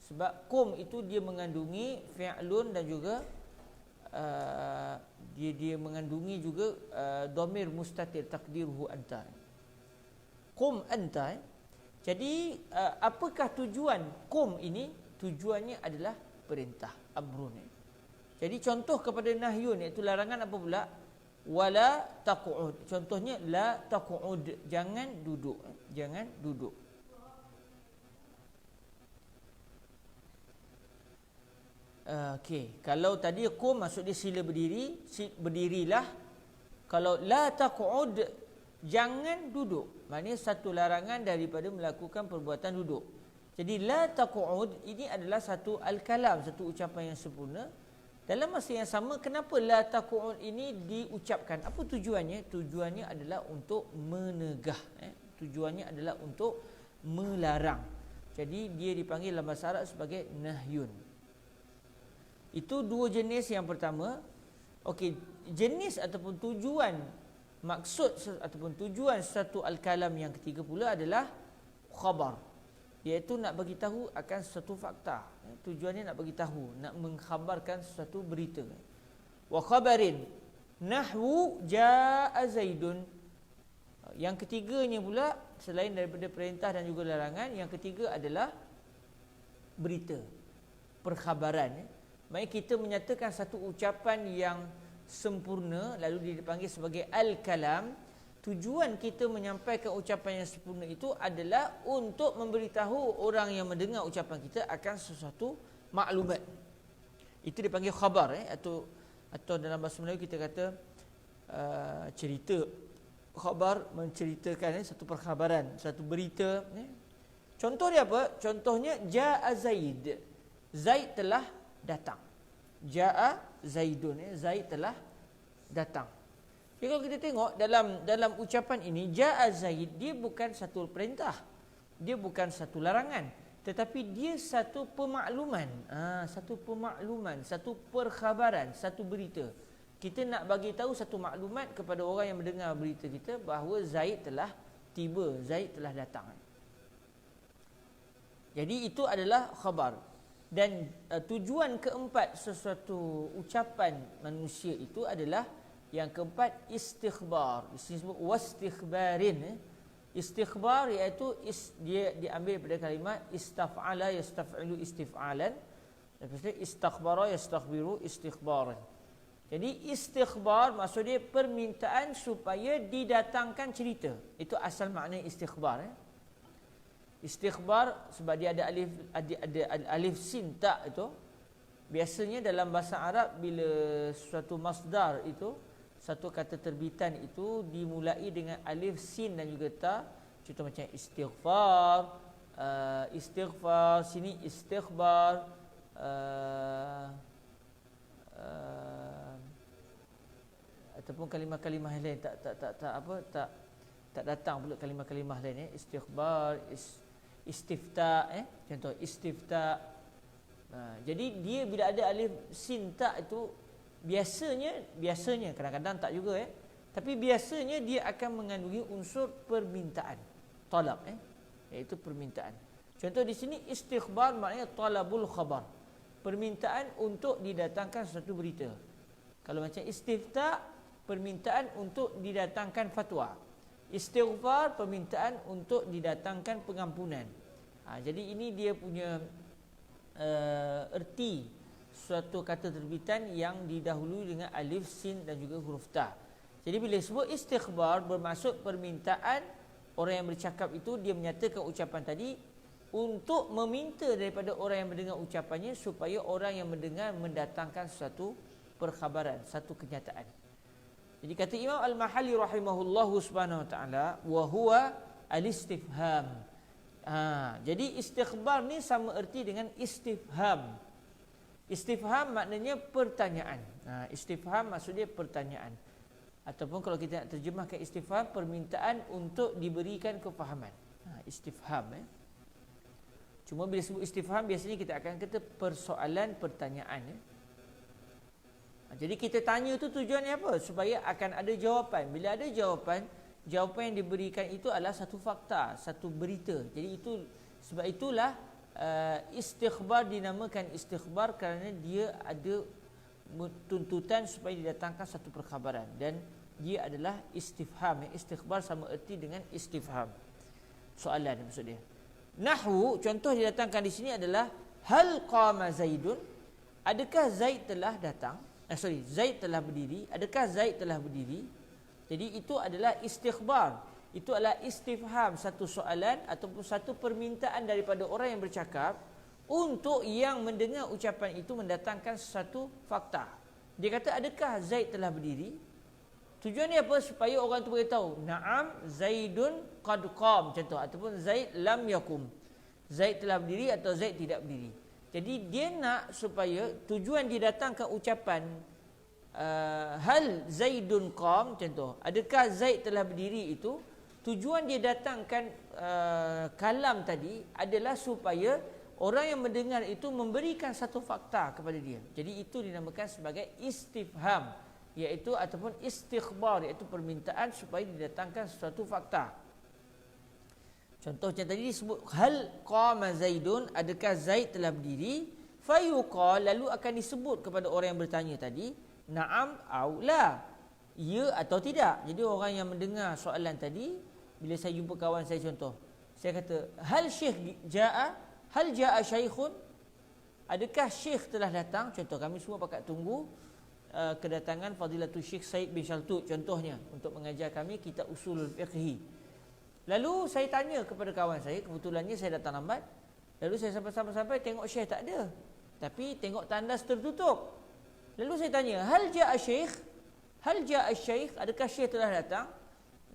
Sebab kum itu dia mengandungi fi'lun dan juga dia mengandungi juga dhamir mustatir takdiruhu anta. Kum anta. Jadi apakah tujuan kum ini? Tujuannya adalah perintah, amrun. Jadi contoh kepada nahyun, iaitu larangan apa pula? Wala taq'ud. Contohnya la taq'ud, jangan duduk, jangan duduk. Okey, kalau tadi qum maksud dia sila berdiri, berdirilah. Kalau la taq'ud, jangan duduk. Maknanya satu larangan daripada melakukan perbuatan duduk. Jadi la taq'ud ini adalah satu al-kalam, satu ucapan yang sempurna. Dalam masa yang sama, kenapa la taq'ud ini diucapkan? Apa tujuannya? Tujuannya adalah untuk menegah. Tujuannya adalah untuk melarang. Jadi dia dipanggil dalam bahasa Arab sebagai nahyun. Itu dua jenis yang pertama. Okey, jenis ataupun tujuan, maksud ataupun tujuan satu al-kalam yang ketiga pula adalah khabar, iaitu nak bagi tahu akan sesuatu fakta. Tujuannya nak bagi tahu, nak mengkhabarkan sesuatu berita. Wa khabarin nahwu jaa zaidun. Yang ketiganya pula, selain daripada perintah dan juga larangan, yang ketiga adalah berita, perkhabaran. Maksudnya kita menyatakan satu ucapan yang sempurna, lalu dipanggil sebagai al-kalam. Tujuan kita menyampaikan ucapan yang sempurna itu adalah untuk memberitahu orang yang mendengar ucapan kita akan sesuatu maklumat. Itu dipanggil khabar, atau dalam bahasa Melayu kita kata cerita. Khabar menceritakan satu perkhabaran, satu berita. Contoh dia apa? Contohnya jaa Zaid. Zaid telah datang. Jaa Zaidun, Zaid telah datang. Jadi kalau kita tengok dalam ucapan ini, jaa Zaid, dia bukan satu perintah, dia bukan satu larangan, tetapi dia satu pemakluman. Satu pemakluman, satu perkhabaran, satu berita. Kita nak bagi tahu satu maklumat kepada orang yang mendengar berita kita bahawa Zaid telah tiba, Zaid telah datang. Jadi itu adalah khabar. Dan tujuan keempat sesuatu ucapan manusia itu adalah yang keempat, istikhbar. Di sini sebut wastikhbarin. Istikhbar iaitu dia diambil daripada kalimat istaf'ala yastaf'ilu istif'alan. Lepas itu istakhbara yastakhbiru istikhbaran. Jadi istikhbar maksud dia permintaan supaya didatangkan cerita. Itu asal makna istikhbar. Istikhbar sebab dia ada alif sin ta itu. Biasanya dalam bahasa Arab bila suatu masdar itu, satu kata terbitan itu dimulai dengan alif sin dan juga ta. Contoh macam istighfar, istighfar, sini istighbar, ataupun kalimah-kalimah lain tak datang pula kalimah-kalimah lain. Istighbar, istifta, contoh istifta. Jadi dia bila ada alif sin ta itu biasanya kadang-kadang tak juga tapi biasanya dia akan mengandungi unsur permintaan, talab, iaitu permintaan. Contoh di sini istikhbar maknanya talabul khabar, permintaan untuk didatangkan sesuatu berita. Kalau macam istifta, permintaan untuk didatangkan fatwa. Istighfar, permintaan untuk didatangkan pengampunan. Jadi ini dia punya erti suatu kata terbitan yang didahului dengan alif, sin dan juga huruf ta. Jadi bila sebut istighfar bermaksud permintaan orang yang bercakap itu dia menyatakan ucapan tadi untuk meminta daripada orang yang mendengar ucapannya supaya orang yang mendengar mendatangkan suatu perkhabaran, satu kenyataan. Jadi kata Imam Al-Mahalli rahimahullahu subhanahu wa ta'ala, wa huwa al-istifham. Jadi istighfar ni sama erti dengan istifham. Istifham maknanya pertanyaan. Istifham maksudnya pertanyaan. Ataupun kalau kita nak terjemahkan istifham, permintaan untuk diberikan kefahaman. Istifham. Cuma bila sebut istifham, biasanya kita akan kata persoalan, pertanyaan. Jadi kita tanya tu tujuannya apa? Supaya akan ada jawapan. Bila ada jawapan, jawapan yang diberikan itu adalah satu fakta, satu berita. Jadi sebab itulah istikhbar dinamakan istikhbar kerana dia ada tuntutan supaya didatangkan satu perkhabaran dan dia adalah istifham. Istikhbar sama erti dengan istifham. Soalan maksud dia. Nahwu, contoh didatangkan di sini adalah hal qama Zaidun? Adakah Zaid telah datang? Zaid telah berdiri. Adakah Zaid telah berdiri? Jadi itu adalah istikhbar. Itu adalah istifham, satu soalan ataupun satu permintaan daripada orang yang bercakap untuk yang mendengar ucapan itu mendatangkan satu fakta. Dia kata, adakah Zaid telah berdiri? Tujuannya apa? Supaya orang itu beritahu, na'am Zaidun qad qam, contoh, ataupun Zaid lam yakum. Zaid telah berdiri atau Zaid tidak berdiri. Jadi dia nak supaya tujuan didatangkan ucapan hal Zaidun qam, contoh, adakah Zaid telah berdiri itu, tujuan dia datangkan kalam tadi adalah supaya orang yang mendengar itu memberikan satu fakta kepada dia. Jadi itu dinamakan sebagai istifham, iaitu ataupun istikhbar, iaitu permintaan supaya didatangkan sesuatu fakta. Contoh macam tadi disebut hal qama Zaidun, adakah Zaid telah berdiri? Fayuqal, lalu akan disebut kepada orang yang bertanya tadi, na'am au la, ya atau tidak. Jadi orang yang mendengar soalan tadi, bila saya jumpa kawan saya, contoh, saya kata hal syekh jaa, hal jaa syaikhun, adakah syekh telah datang? Contoh, kami semua pakat tunggu kedatangan Fadilatul Syekh Said bin Shaltut contohnya untuk mengajar kami kitab usul fiqhi. Lalu saya tanya kepada kawan saya, kebetulannya saya datang lambat. Lalu saya sampai tengok syekh tak ada, tapi tengok tandas tertutup. Lalu saya tanya, hal jaa syekh? Hal jaa syekh? Adakah syekh telah datang?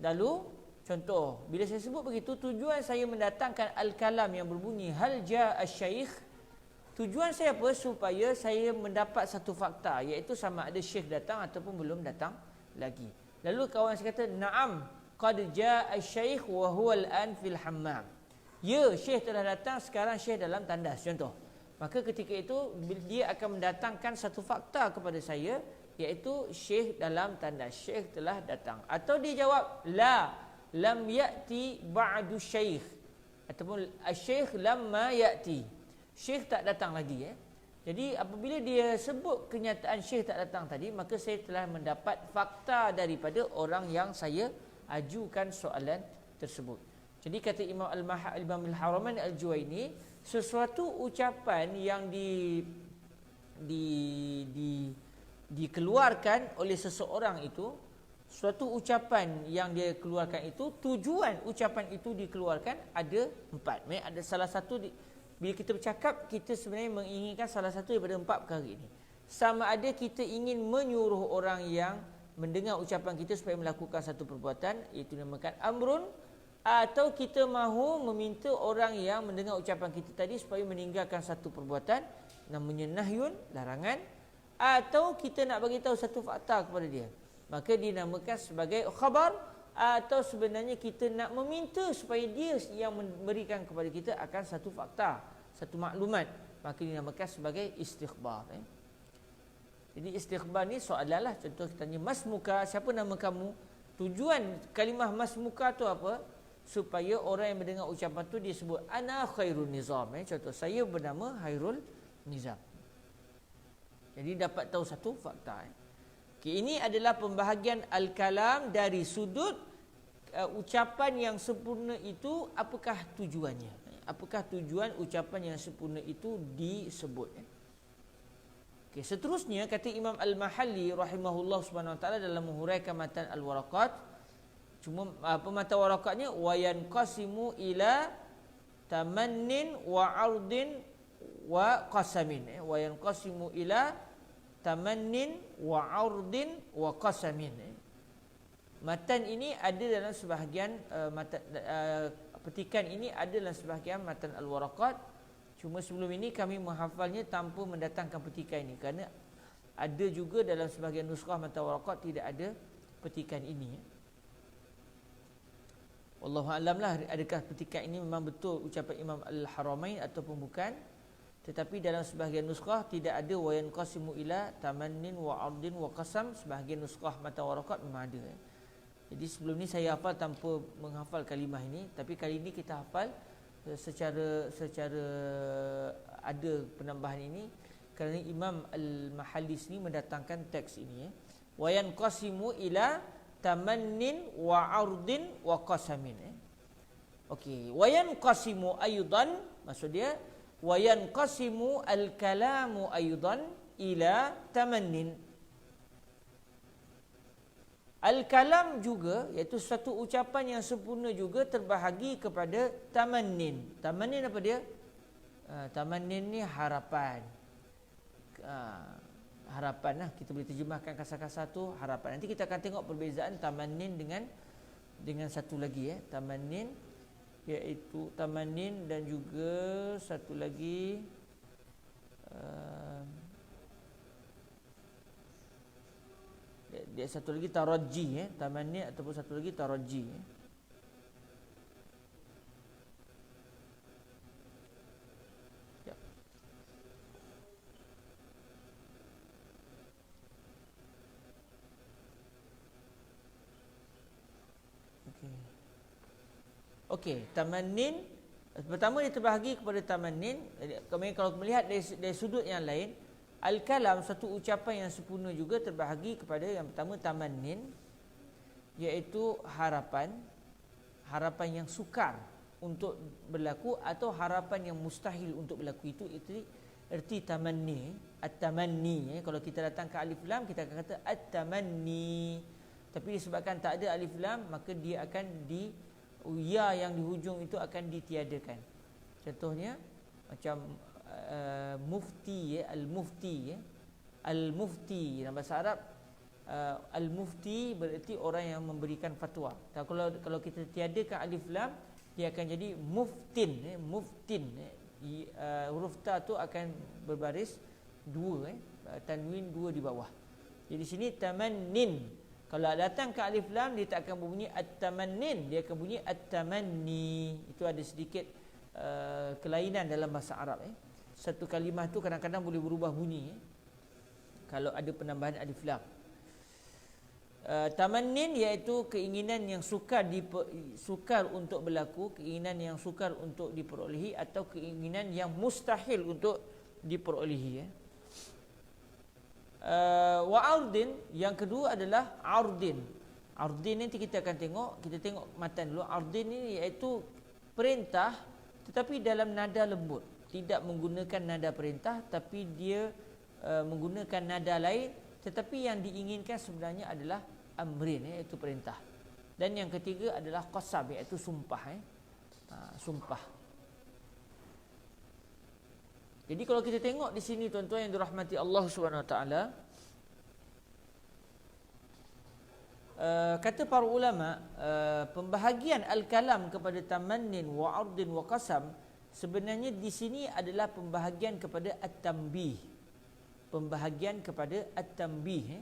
Lalu contoh, bila saya sebut begitu, tujuan saya mendatangkan al-kalam yang berbunyi hal jaa syekh. Tujuan saya apa? Supaya saya mendapat satu fakta, iaitu sama ada syekh datang ataupun belum datang lagi. Lalu kawan saya kata, na'am qad jaa syekh wa huwa al-an fil hammam. Ya, syekh telah datang, sekarang syekh dalam tandas, contoh. Maka ketika itu dia akan mendatangkan satu fakta kepada saya, iaitu syekh dalam tandas, syekh telah datang. Atau dia jawab, la lam ya'ti ba'du syekh, ataupun syekh lamma ya'ti, syekh tak datang lagi. Jadi apabila dia sebut kenyataan syekh tak datang tadi, maka saya telah mendapat fakta daripada orang yang saya ajukan soalan tersebut. Jadi kata Imam Al-Haramain Al-Juwaini, sesuatu ucapan yang dikeluarkan oleh seseorang itu, suatu ucapan yang dia keluarkan itu, tujuan ucapan itu dikeluarkan ada 4. Ada salah satu bila kita bercakap, kita sebenarnya menginginkan salah satu daripada 4 perkara ini. Sama ada kita ingin menyuruh orang yang mendengar ucapan kita supaya melakukan satu perbuatan, iaitu dinamakan amrun, atau kita mahu meminta orang yang mendengar ucapan kita tadi supaya meninggalkan satu perbuatan, namanya nahyun, larangan, atau kita nak bagi tahu satu fakta kepada dia, maka dinamakan sebagai khabar, atau sebenarnya kita nak meminta supaya dia yang memberikan kepada kita akan satu fakta, satu maklumat, maka dinamakan sebagai istikhbar. Jadi istikhbar ni soalan lah. Contoh kita tanya, mas muka, siapa nama kamu? Tujuan kalimah mas muka tu apa? Supaya orang yang mendengar ucapan tu dia sebut ana khairul nizam. Contoh, saya bernama Khairul Nizam. Jadi dapat tahu satu fakta. Okay, ini adalah pembahagian al-kalam dari sudut ucapan yang sempurna itu apakah tujuannya? Apakah tujuan ucapan yang sempurna itu disebut? Okey, seterusnya kata Imam Al-Mahalli rahimahullah subhanahu wa taala dalam menghuraikan matan Al-Waraqat, cuma matan waraqatnya wa yanqasimu ila tamannin wa ardin wa qasamin. Wa yanqasimu ila tamannin wa ardin wa qasamin. Matan ini ada dalam sebahagian petikan ini ada dalam sebahagian matan Al-Waraqat. Cuma sebelum ini kami menghafalnya tanpa mendatangkan petikan ini, kerana ada juga dalam sebahagian nuskhah matan Waraqat tidak ada petikan ini. Wallahu a'lam lah, adakah petikan ini memang betul ucapan Imam Al-Haramain ataupun bukan. Tetapi dalam sebahagian nuskhah tidak ada wa yanqasimu ila tamannin wa ardin wa qasam. Sebahagian nuskhah matan Waraqat memang ada. Jadi sebelum ni saya hafal tanpa menghafal kalimah ini, tapi kali ini kita hafal secara ada penambahan ini kerana Imam Al-Mahallis ni mendatangkan teks ini. Wa yanqasimu ila tamannin wa ardin wa qasamin. Okey, wa yanqasimu aidan, maksud dia wa yanqasimu al-kalamu aidan ila tamannin. Al-kalam juga, iaitu satu ucapan yang sempurna juga terbahagi kepada tamannin. Tamannin apa dia? Tamannin ni harapan. Harapan lah, kita boleh terjemahkan kasar-kasar tu harapan. Nanti kita akan tengok perbezaan tamannin dengan satu lagi tamannin, iaitu tamannin dan juga satu lagi dia satu lagi taraji, tamanni ataupun satu lagi taraji. Ya. Okey, tamannin pertama dia terbahagi kepada tamannin. Kalau melihat dari sudut yang lain, al-kalam satu ucapan yang sempurna juga terbahagi kepada yang pertama tamannin, iaitu harapan yang sukar untuk berlaku atau harapan yang mustahil untuk berlaku. Itu erti tamanni. At-tamanni, kalau kita datang ke alif lam kita akan kata at-tamanni, tapi disebabkan tak ada alif lam maka dia akan ya yang di hujung itu akan ditiadakan. Contohnya macam mufti, al-mufti, al-mufti dalam bahasa Arab, al-mufti bererti orang yang memberikan fatwa. Kalau kita tiadakan alif lam, dia akan jadi muftin, muftin. Huruf ta tu akan berbaris dua, tanwin dua di bawah. Jadi sini tamannin. Kalau datang ke alif lam, dia tak akan berbunyi at-tamannin, dia akan bunyi at-tamanni. Itu ada sedikit kelainan dalam bahasa Arab. Satu kalimah tu kadang-kadang boleh berubah bunyi kalau ada penambahan alif lam. Tamannin iaitu keinginan yang sukar untuk berlaku, keinginan yang sukar untuk diperolehi, atau keinginan yang mustahil untuk diperolehi. Wa ardin, yang kedua adalah ardin. Ardin nanti kita akan tengok, kita tengok matan dulu. Ardin ini iaitu perintah tetapi dalam nada lembut. Tidak menggunakan nada perintah, tapi dia menggunakan nada lain, tetapi yang diinginkan sebenarnya adalah amrin, iaitu perintah. Dan yang ketiga adalah qasam, iaitu sumpah. Sumpah. Jadi kalau kita tengok di sini tuan-tuan yang dirahmati Allah Subhanahu Wa Taala, kata para ulama, pembahagian al-kalam kepada tamannin wa ardin wa qasam sebenarnya di sini adalah pembahagian kepada at-tanbih. Pembahagian kepada at-tanbih.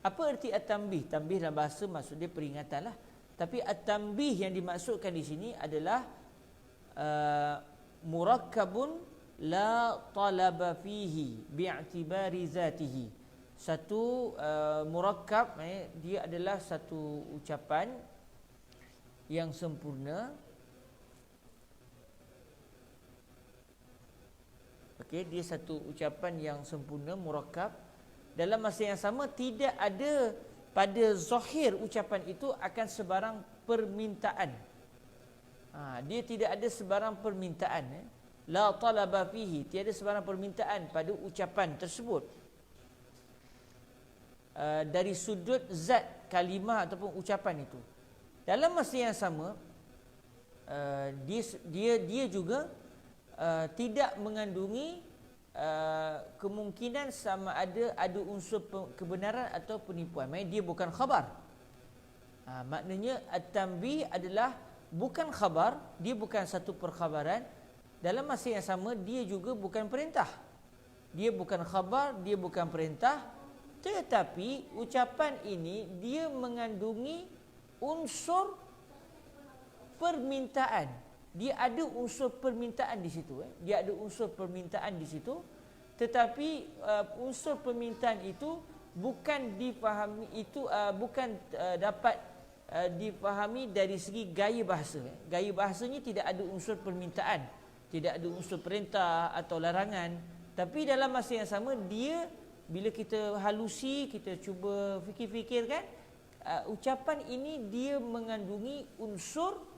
Apa erti at-tanbih? Tanbih dalam bahasa maksud dia peringatan lah. Tapi at-tanbih yang dimaksudkan di sini adalah murakkabun la talaba fihi bi'tibari zatihi. Satu murakkab, dia adalah satu ucapan yang sempurna. Okey, dia satu ucapan yang sempurna, murakkab. Dalam masa yang sama tidak ada pada zahir ucapan itu akan sebarang permintaan. Dia tidak ada sebarang permintaan. La talaba fihi, tiada sebarang permintaan pada ucapan tersebut. Dari sudut zat kalimah ataupun ucapan itu. Dalam masa yang sama, dia juga tidak mengandungi kemungkinan sama ada unsur kebenaran atau penipuan. Maksudnya dia bukan khabar. Maknanya at-tanbih adalah bukan khabar, dia bukan satu perkhabaran. Dalam masa yang sama dia juga bukan perintah. Dia bukan khabar, dia bukan perintah, tetapi ucapan ini dia mengandungi unsur permintaan. Dia ada unsur permintaan di situ. Dia ada unsur permintaan di situ. Tetapi unsur permintaan itu bukan difahami, itu bukan dapat difahami dari segi gaya bahasa. Gaya bahasanya tidak ada unsur permintaan, tidak ada unsur perintah atau larangan. Tapi dalam masa yang sama dia, bila kita halusi, kita cuba fikir-fikirkan, ucapan ini dia mengandungi unsur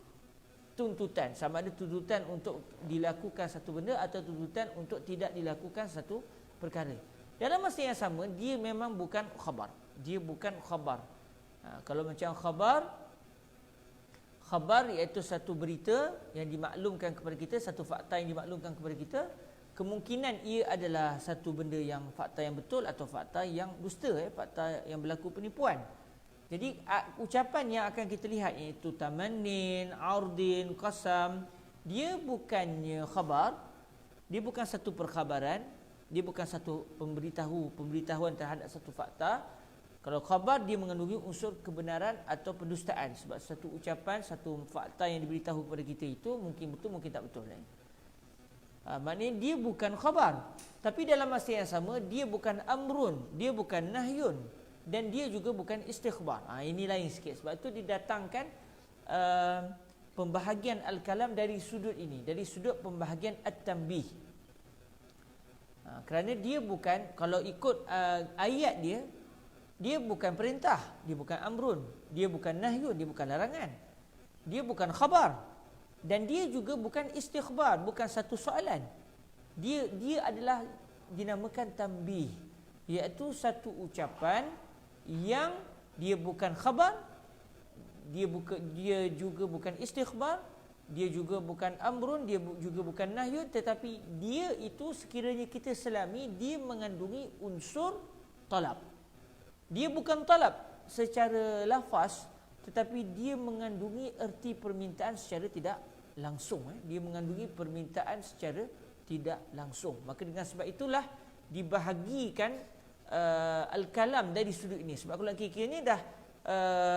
tuntutan. Sama ada tuntutan untuk dilakukan satu benda atau tuntutan untuk tidak dilakukan satu perkara. Dalam masa yang sama dia memang bukan khabar. Dia bukan khabar. Kalau macam khabar iaitu satu berita yang dimaklumkan kepada kita, satu fakta yang dimaklumkan kepada kita, kemungkinan ia adalah satu benda yang fakta yang betul atau fakta yang dusta, fakta yang berlaku penipuan. Jadi ucapan yang akan kita lihat iaitu tamannin, ardin, qasam, dia bukannya khabar, dia bukan satu perkhabaran, dia bukan satu pemberitahuan terhadap satu fakta. Kalau khabar dia mengandungi unsur kebenaran atau pendustaan, sebab satu ucapan, satu fakta yang diberitahu kepada kita itu mungkin betul, mungkin tak betul. Maknanya dia bukan khabar, tapi dalam masa yang sama dia bukan amrun, dia bukan nahyun, dan dia juga bukan istikhbar. Ini lain sikit. Sebab itu didatangkan pembahagian al-kalam dari sudut ini, dari sudut pembahagian at-tanbih. Kerana dia bukan, kalau ikut ayat dia bukan perintah, dia bukan amrun, dia bukan nahyun, dia bukan larangan, dia bukan khabar, dan dia juga bukan istikhbar, bukan satu soalan. Dia adalah dinamakan tanbih, iaitu satu ucapan yang dia bukan khabar, dia juga bukan istikhbar, dia juga bukan amrun, dia juga bukan nahyun, tetapi dia itu sekiranya kita selami, dia mengandungi unsur talab. Dia bukan talab secara lafaz, tetapi dia mengandungi erti permintaan secara tidak langsung. Dia mengandungi permintaan secara tidak langsung. Maka dengan sebab itulah dibahagikan al-kalam dari sudut ini. Sebab kalau kira-kira dah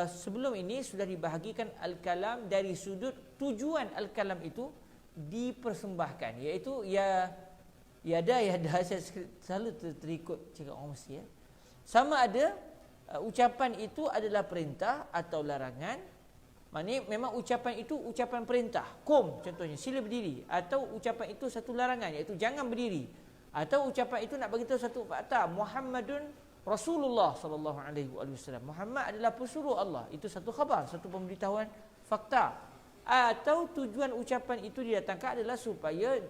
sebelum ini sudah dibahagikan al-kalam dari sudut tujuan al-kalam itu dipersembahkan, iaitu ya dah saya selalu terikut cakap orang Mesti sama ada ucapan itu adalah perintah atau larangan. Maknanya memang ucapan itu ucapan perintah, kum contohnya, sila berdiri, atau ucapan itu satu larangan iaitu jangan berdiri, atau ucapan itu nak bagi tahu satu fakta, Muhammadun Rasulullah sallallahu alaihi wasallam, Muhammad adalah pesuruh Allah, itu satu khabar, satu pemberitahuan fakta. Atau tujuan ucapan itu didatangkan adalah supaya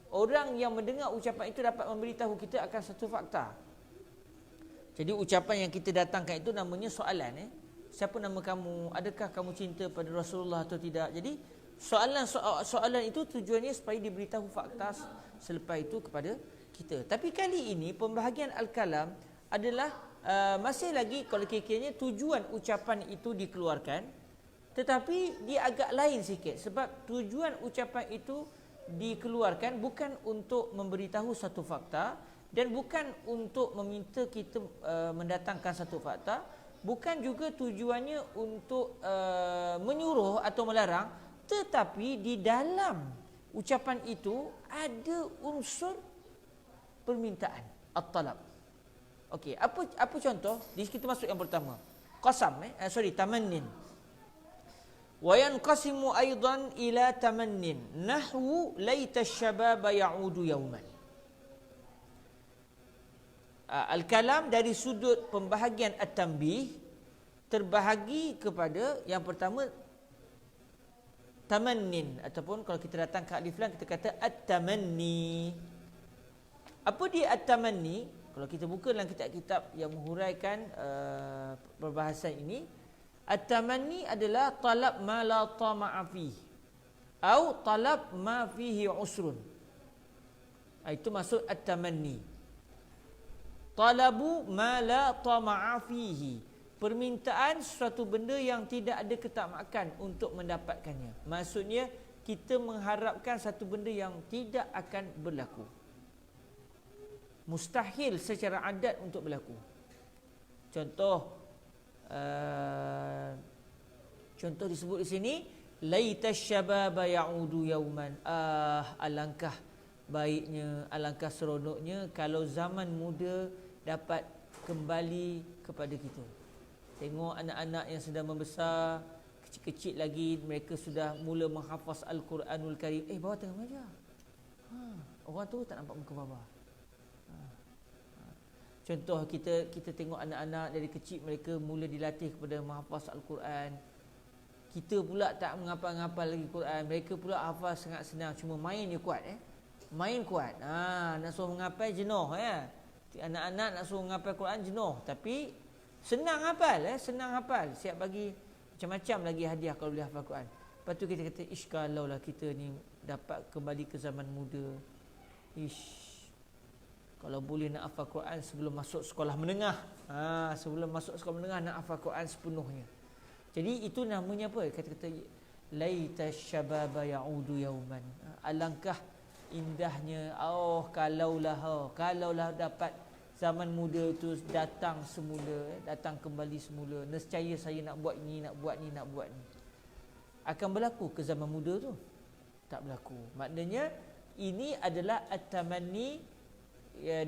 orang yang mendengar ucapan itu dapat memberitahu kita akan satu fakta. Jadi ucapan yang kita datangkan itu namanya soalan. Siapa nama kamu? Adakah kamu cinta pada Rasulullah atau tidak? Jadi soalan itu tujuannya supaya diberitahu fakta selepas itu kepada kita. Tapi kali ini pembahagian al-kalam adalah masih lagi kalau kira-kiranya tujuan ucapan itu dikeluarkan, tetapi dia agak lain sikit. Sebab tujuan ucapan itu dikeluarkan bukan untuk memberitahu satu fakta, dan bukan untuk meminta kita mendatangkan satu fakta, bukan juga tujuannya untuk menyuruh atau melarang, tetapi di dalam ucapan itu ada unsur permintaan, at-talab. Okey, apa contoh? Di kita masuk yang pertama. Qasam, tamannin. Wa yanqasimu aidan ila tamannin nahwu laita asy-syababa ya'udu yawman. Al-kalam dari sudut pembahagian at-tanbih terbahagi kepada yang pertama tamannin, ataupun kalau kita datang ke alif lam kita kata at-tamanni. Apa dia at-tamanni? Kalau kita buka dalam kitab-kitab yang menghuraikan perbahasan ini, at-tamanni adalah talab ma la tama'a fihi atau talab ma fihi usrun. Itu maksud at-tamanni. Talabu ma la tama'a fihi, permintaan sesuatu benda yang tidak ada ketamakan untuk mendapatkannya. Maksudnya kita mengharapkan satu benda yang tidak akan berlaku, mustahil secara adat untuk berlaku. Contoh disebut di sini, laitash syababa ya'udu yauman. Alangkah baiknya, alangkah seronoknya kalau zaman muda dapat kembali kepada kita. Tengok anak-anak yang sedang membesar, kecil-kecil lagi, mereka sudah mula menghafaz Al-Quranul Karim. Bawah tengah mengajar. Orang tu tak nampak muka baba. Contoh kita tengok anak-anak dari kecil, mereka mula dilatih kepada menghafaz Al-Quran. Kita pula tak menghafal lagi Quran, mereka pula hafal sangat senang, cuma main je kuat. Main kuat. Nak suruh menghafal jenuh Anak-anak nak suruh menghafal Quran jenuh, tapi senang hafal. Senang hafal. Siap bagi macam-macam lagi hadiah kalau boleh hafal Quran. Lepas tu kita kata, kalau lah kita ni dapat kembali ke zaman muda. Kalau boleh nak hafal Quran sebelum masuk sekolah menengah. Sebelum masuk sekolah menengah nak hafal Quran sepenuhnya. Jadi itu namanya apa? Kata-kata laitash syababa ya'udu yauman. Alangkah indahnya, kalaulah dapat zaman muda itu datang semula, datang kembali semula. Nescaya saya nak buat ni, nak buat ni. Akan berlaku ke zaman muda tu? Tak berlaku. Maknanya ini adalah at-tamanni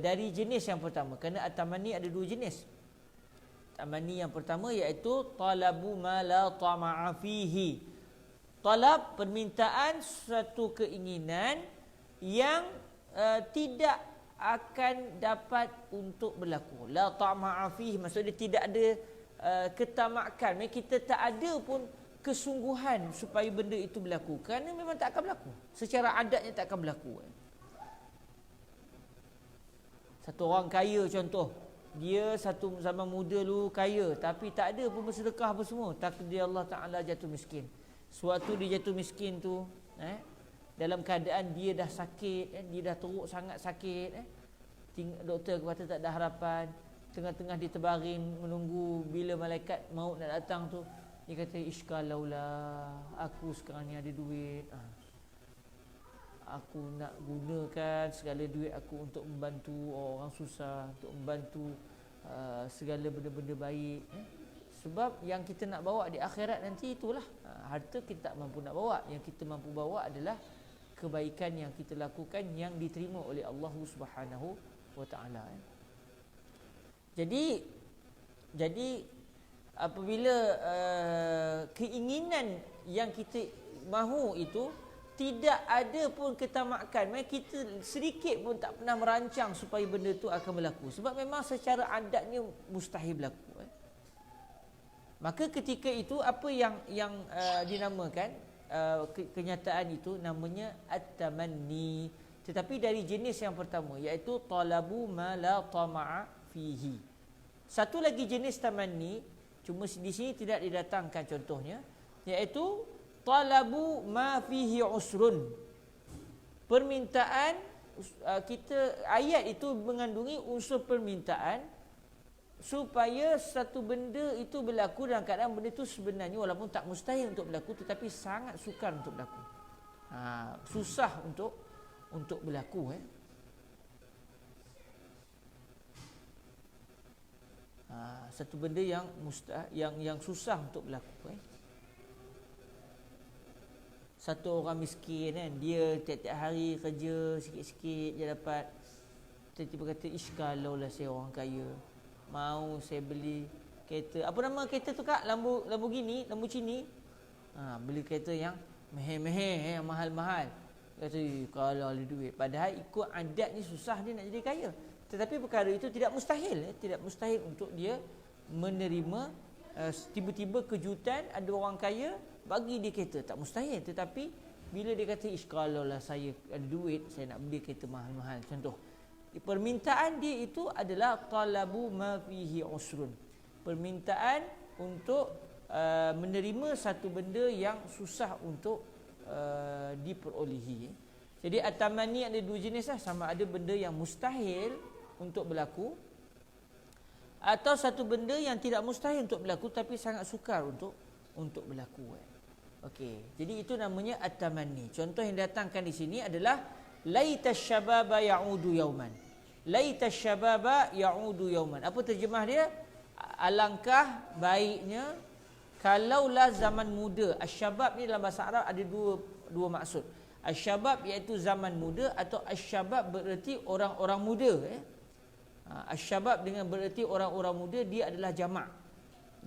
dari jenis yang pertama. Kerana at-tamanni ada dua jenis. Tamanni yang pertama iaitu talabu ma la tama'a fihi. Talab, permintaan suatu keinginan yang tidak akan dapat untuk berlaku. La tama'a fihi maksudnya tidak ada ketamakan. Kita tak ada pun kesungguhan supaya benda itu berlaku, kerana memang tak akan berlaku. Secara adatnya tak akan berlaku. Satu orang kaya contoh, dia satu zaman muda dulu kaya, tapi tak ada pun bersedekah apa semua. Takdir Allah Ta'ala jatuh miskin. Suatu dia jatuh miskin tu, dalam keadaan dia dah sakit, dia dah teruk sangat sakit, doktor kata tak ada harapan. Tengah-tengah dia terbaring menunggu bila malaikat maut nak datang tu, dia kata, kalaulah aku sekarang ni ada duit, aku nak gunakan segala duit aku untuk membantu orang susah, untuk membantu segala benda-benda baik. Sebab yang kita nak bawa di akhirat nanti itulah, harta kita tak mampu nak bawa. Yang kita mampu bawa adalah kebaikan yang kita lakukan yang diterima oleh Allah Subhanahu wa Ta'ala. Jadi apabila keinginan yang kita mahu itu tidak ada pun ketamakan, kita sedikit pun tak pernah merancang supaya benda tu akan berlaku, sebab memang secara adatnya mustahil berlaku. Maka ketika itu apa yang dinamakan kenyataan itu namanya at-tamanni, tetapi dari jenis yang pertama iaitu talabu ma la tama'a fihi. Satu lagi jenis tamanni, cuma di sini tidak didatangkan contohnya, iaitu talabu ma fihi usrun. Permintaan ayat itu mengandungi unsur permintaan supaya satu benda itu berlaku dalam keadaan benda itu sebenarnya walaupun tak mustahil untuk berlaku, tetapi sangat sukar untuk berlaku. Susah untuk berlaku. Satu benda yang susah untuk berlaku. Satu orang miskin dia tiap-tiap hari kerja sikit-sikit dia dapat, tiba-tiba kata, kalaulah saya orang kaya, mau saya beli kereta, apa nama kereta tu kak? Lamborghini. Beli kereta yang meheh-meheh, yang mahal-mahal. Kata, kalau ada duit. Padahal ikut adatnya susah dia nak jadi kaya. Tetapi perkara itu tidak mustahil. Tidak mustahil untuk dia menerima tiba-tiba kejutan ada orang kaya bagi dia kereta, tak mustahil. Tetapi bila dia kata kalau lah saya ada duit, saya nak beli kereta mahal-mahal, contoh, permintaan dia itu adalah talabu ma fihi usrun, permintaan untuk menerima satu benda yang susah untuk diperolehi. Jadi at-tamanni ada dua jenis lah, sama ada benda yang mustahil untuk berlaku atau satu benda yang tidak mustahil untuk berlaku tapi sangat sukar untuk berlaku. Okey, jadi itu namanya at-tamanni. Contoh yang datangkan di sini adalah laitash syababa ya'udu yauman. Laitash syababa ya'udu yauman. Apa terjemah dia? Alangkah baiknya kalaulah zaman muda. Asy-syabab ni dalam bahasa Arab ada dua maksud. Asy-syabab iaitu zaman muda, atau asy-syabab bererti orang-orang muda. Asy-syabab dengan bererti orang-orang muda, dia adalah jamak.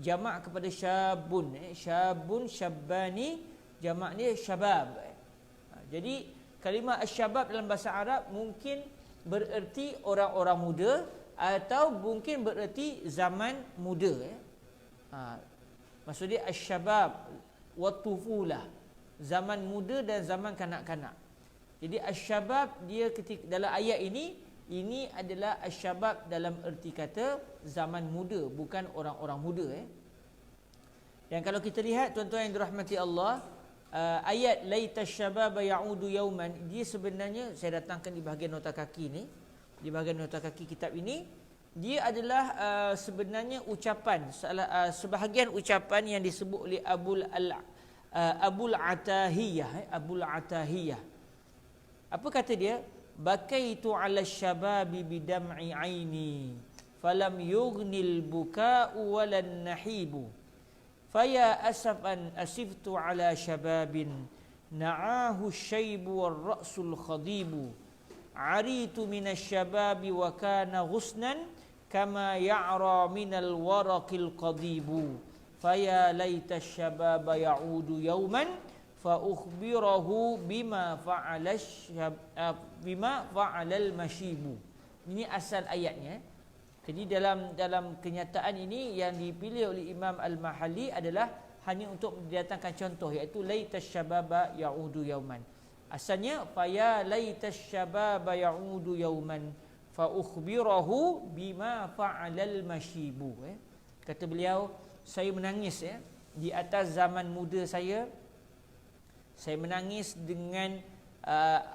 Jamak kepada syabun. Syabun, syabbani, jamak ni syabab. Jadi kalimah asy-syabab dalam bahasa Arab mungkin bererti orang-orang muda atau mungkin bererti zaman muda. Maksudnya asy-syabab wa tufulah, zaman muda dan zaman kanak-kanak. Jadi asy-syabab dia ketika dalam ayat ini adalah asy-syabab dalam erti kata zaman muda, bukan orang-orang muda. Dan kalau kita lihat tuan-tuan yang dirahmati Allah, ayat laitash syababa ya'udu yauman, dia sebenarnya saya datangkan di bahagian nota kaki ni, di bahagian nota kaki kitab ini, dia adalah sebenarnya ucapan sebahagian ucapan yang disebut oleh Abul Atahiyah. Abul Atahiyah, apa kata dia? Bakaitu 'ala syababi bidam'i 'aini falam yughnil buka'u walan nahibu faya asafan asiftu 'ala syababin na'ahu syaibu war ra'sul khadibu aritu minasy syababi wa kana ghusnan kama ya'ra minal waraqil qadibu faya laitash syababa ya'udu yauman fa ukhbirahu bima fa'alal mashibu. Ini asal ayatnya. Jadi dalam kenyataan ini yang dipilih oleh Imam Al-Mahalli adalah hanya untuk mendatangkan contoh, iaitu laitash syababa ya'udu yauman. Asalnya faya laitash syababa ya'udu yauman fa ukhbirahu bima fa'alal mashibu. Kata beliau, saya menangis di atas zaman muda saya. Saya menangis dengan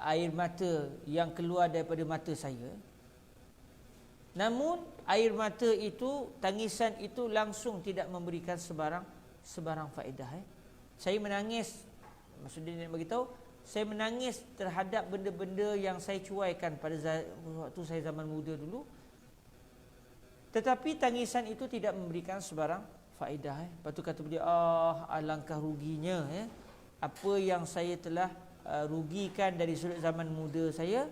air mata yang keluar daripada mata saya. Namun air mata itu, tangisan itu langsung tidak memberikan sebarang faedah. Saya menangis, maksudnya dia beritahu, saya menangis terhadap benda-benda yang saya cuaikan pada waktu saya zaman muda dulu. Tetapi tangisan itu tidak memberikan sebarang faedah. Lepas tu kata beliau, alangkah ruginya apa yang saya telah rugikan dari sudut zaman muda saya.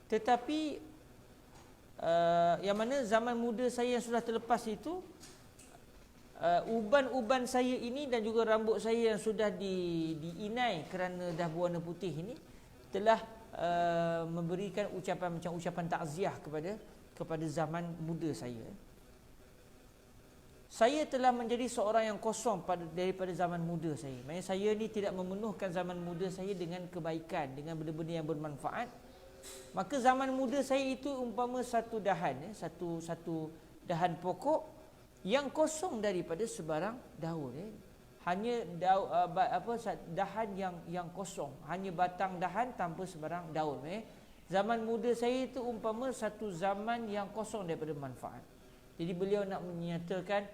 Tetapi yang mana zaman muda saya yang sudah terlepas itu, uban-uban saya ini dan juga rambut saya yang sudah diinai kerana dah berwarna putih ini telah memberikan ucapan macam ucapan takziah kepada zaman muda saya. Saya telah menjadi seorang yang kosong daripada zaman muda saya. Maksudnya saya ni tidak memenuhkan zaman muda saya dengan kebaikan, dengan benda-benda yang bermanfaat. Maka zaman muda saya itu umpama satu dahan, satu dahan pokok yang kosong daripada sebarang daun. Hanya dahan yang kosong, hanya batang dahan tanpa sebarang daun. Zaman muda saya itu umpama satu zaman yang kosong daripada manfaat. Jadi beliau nak menyatakan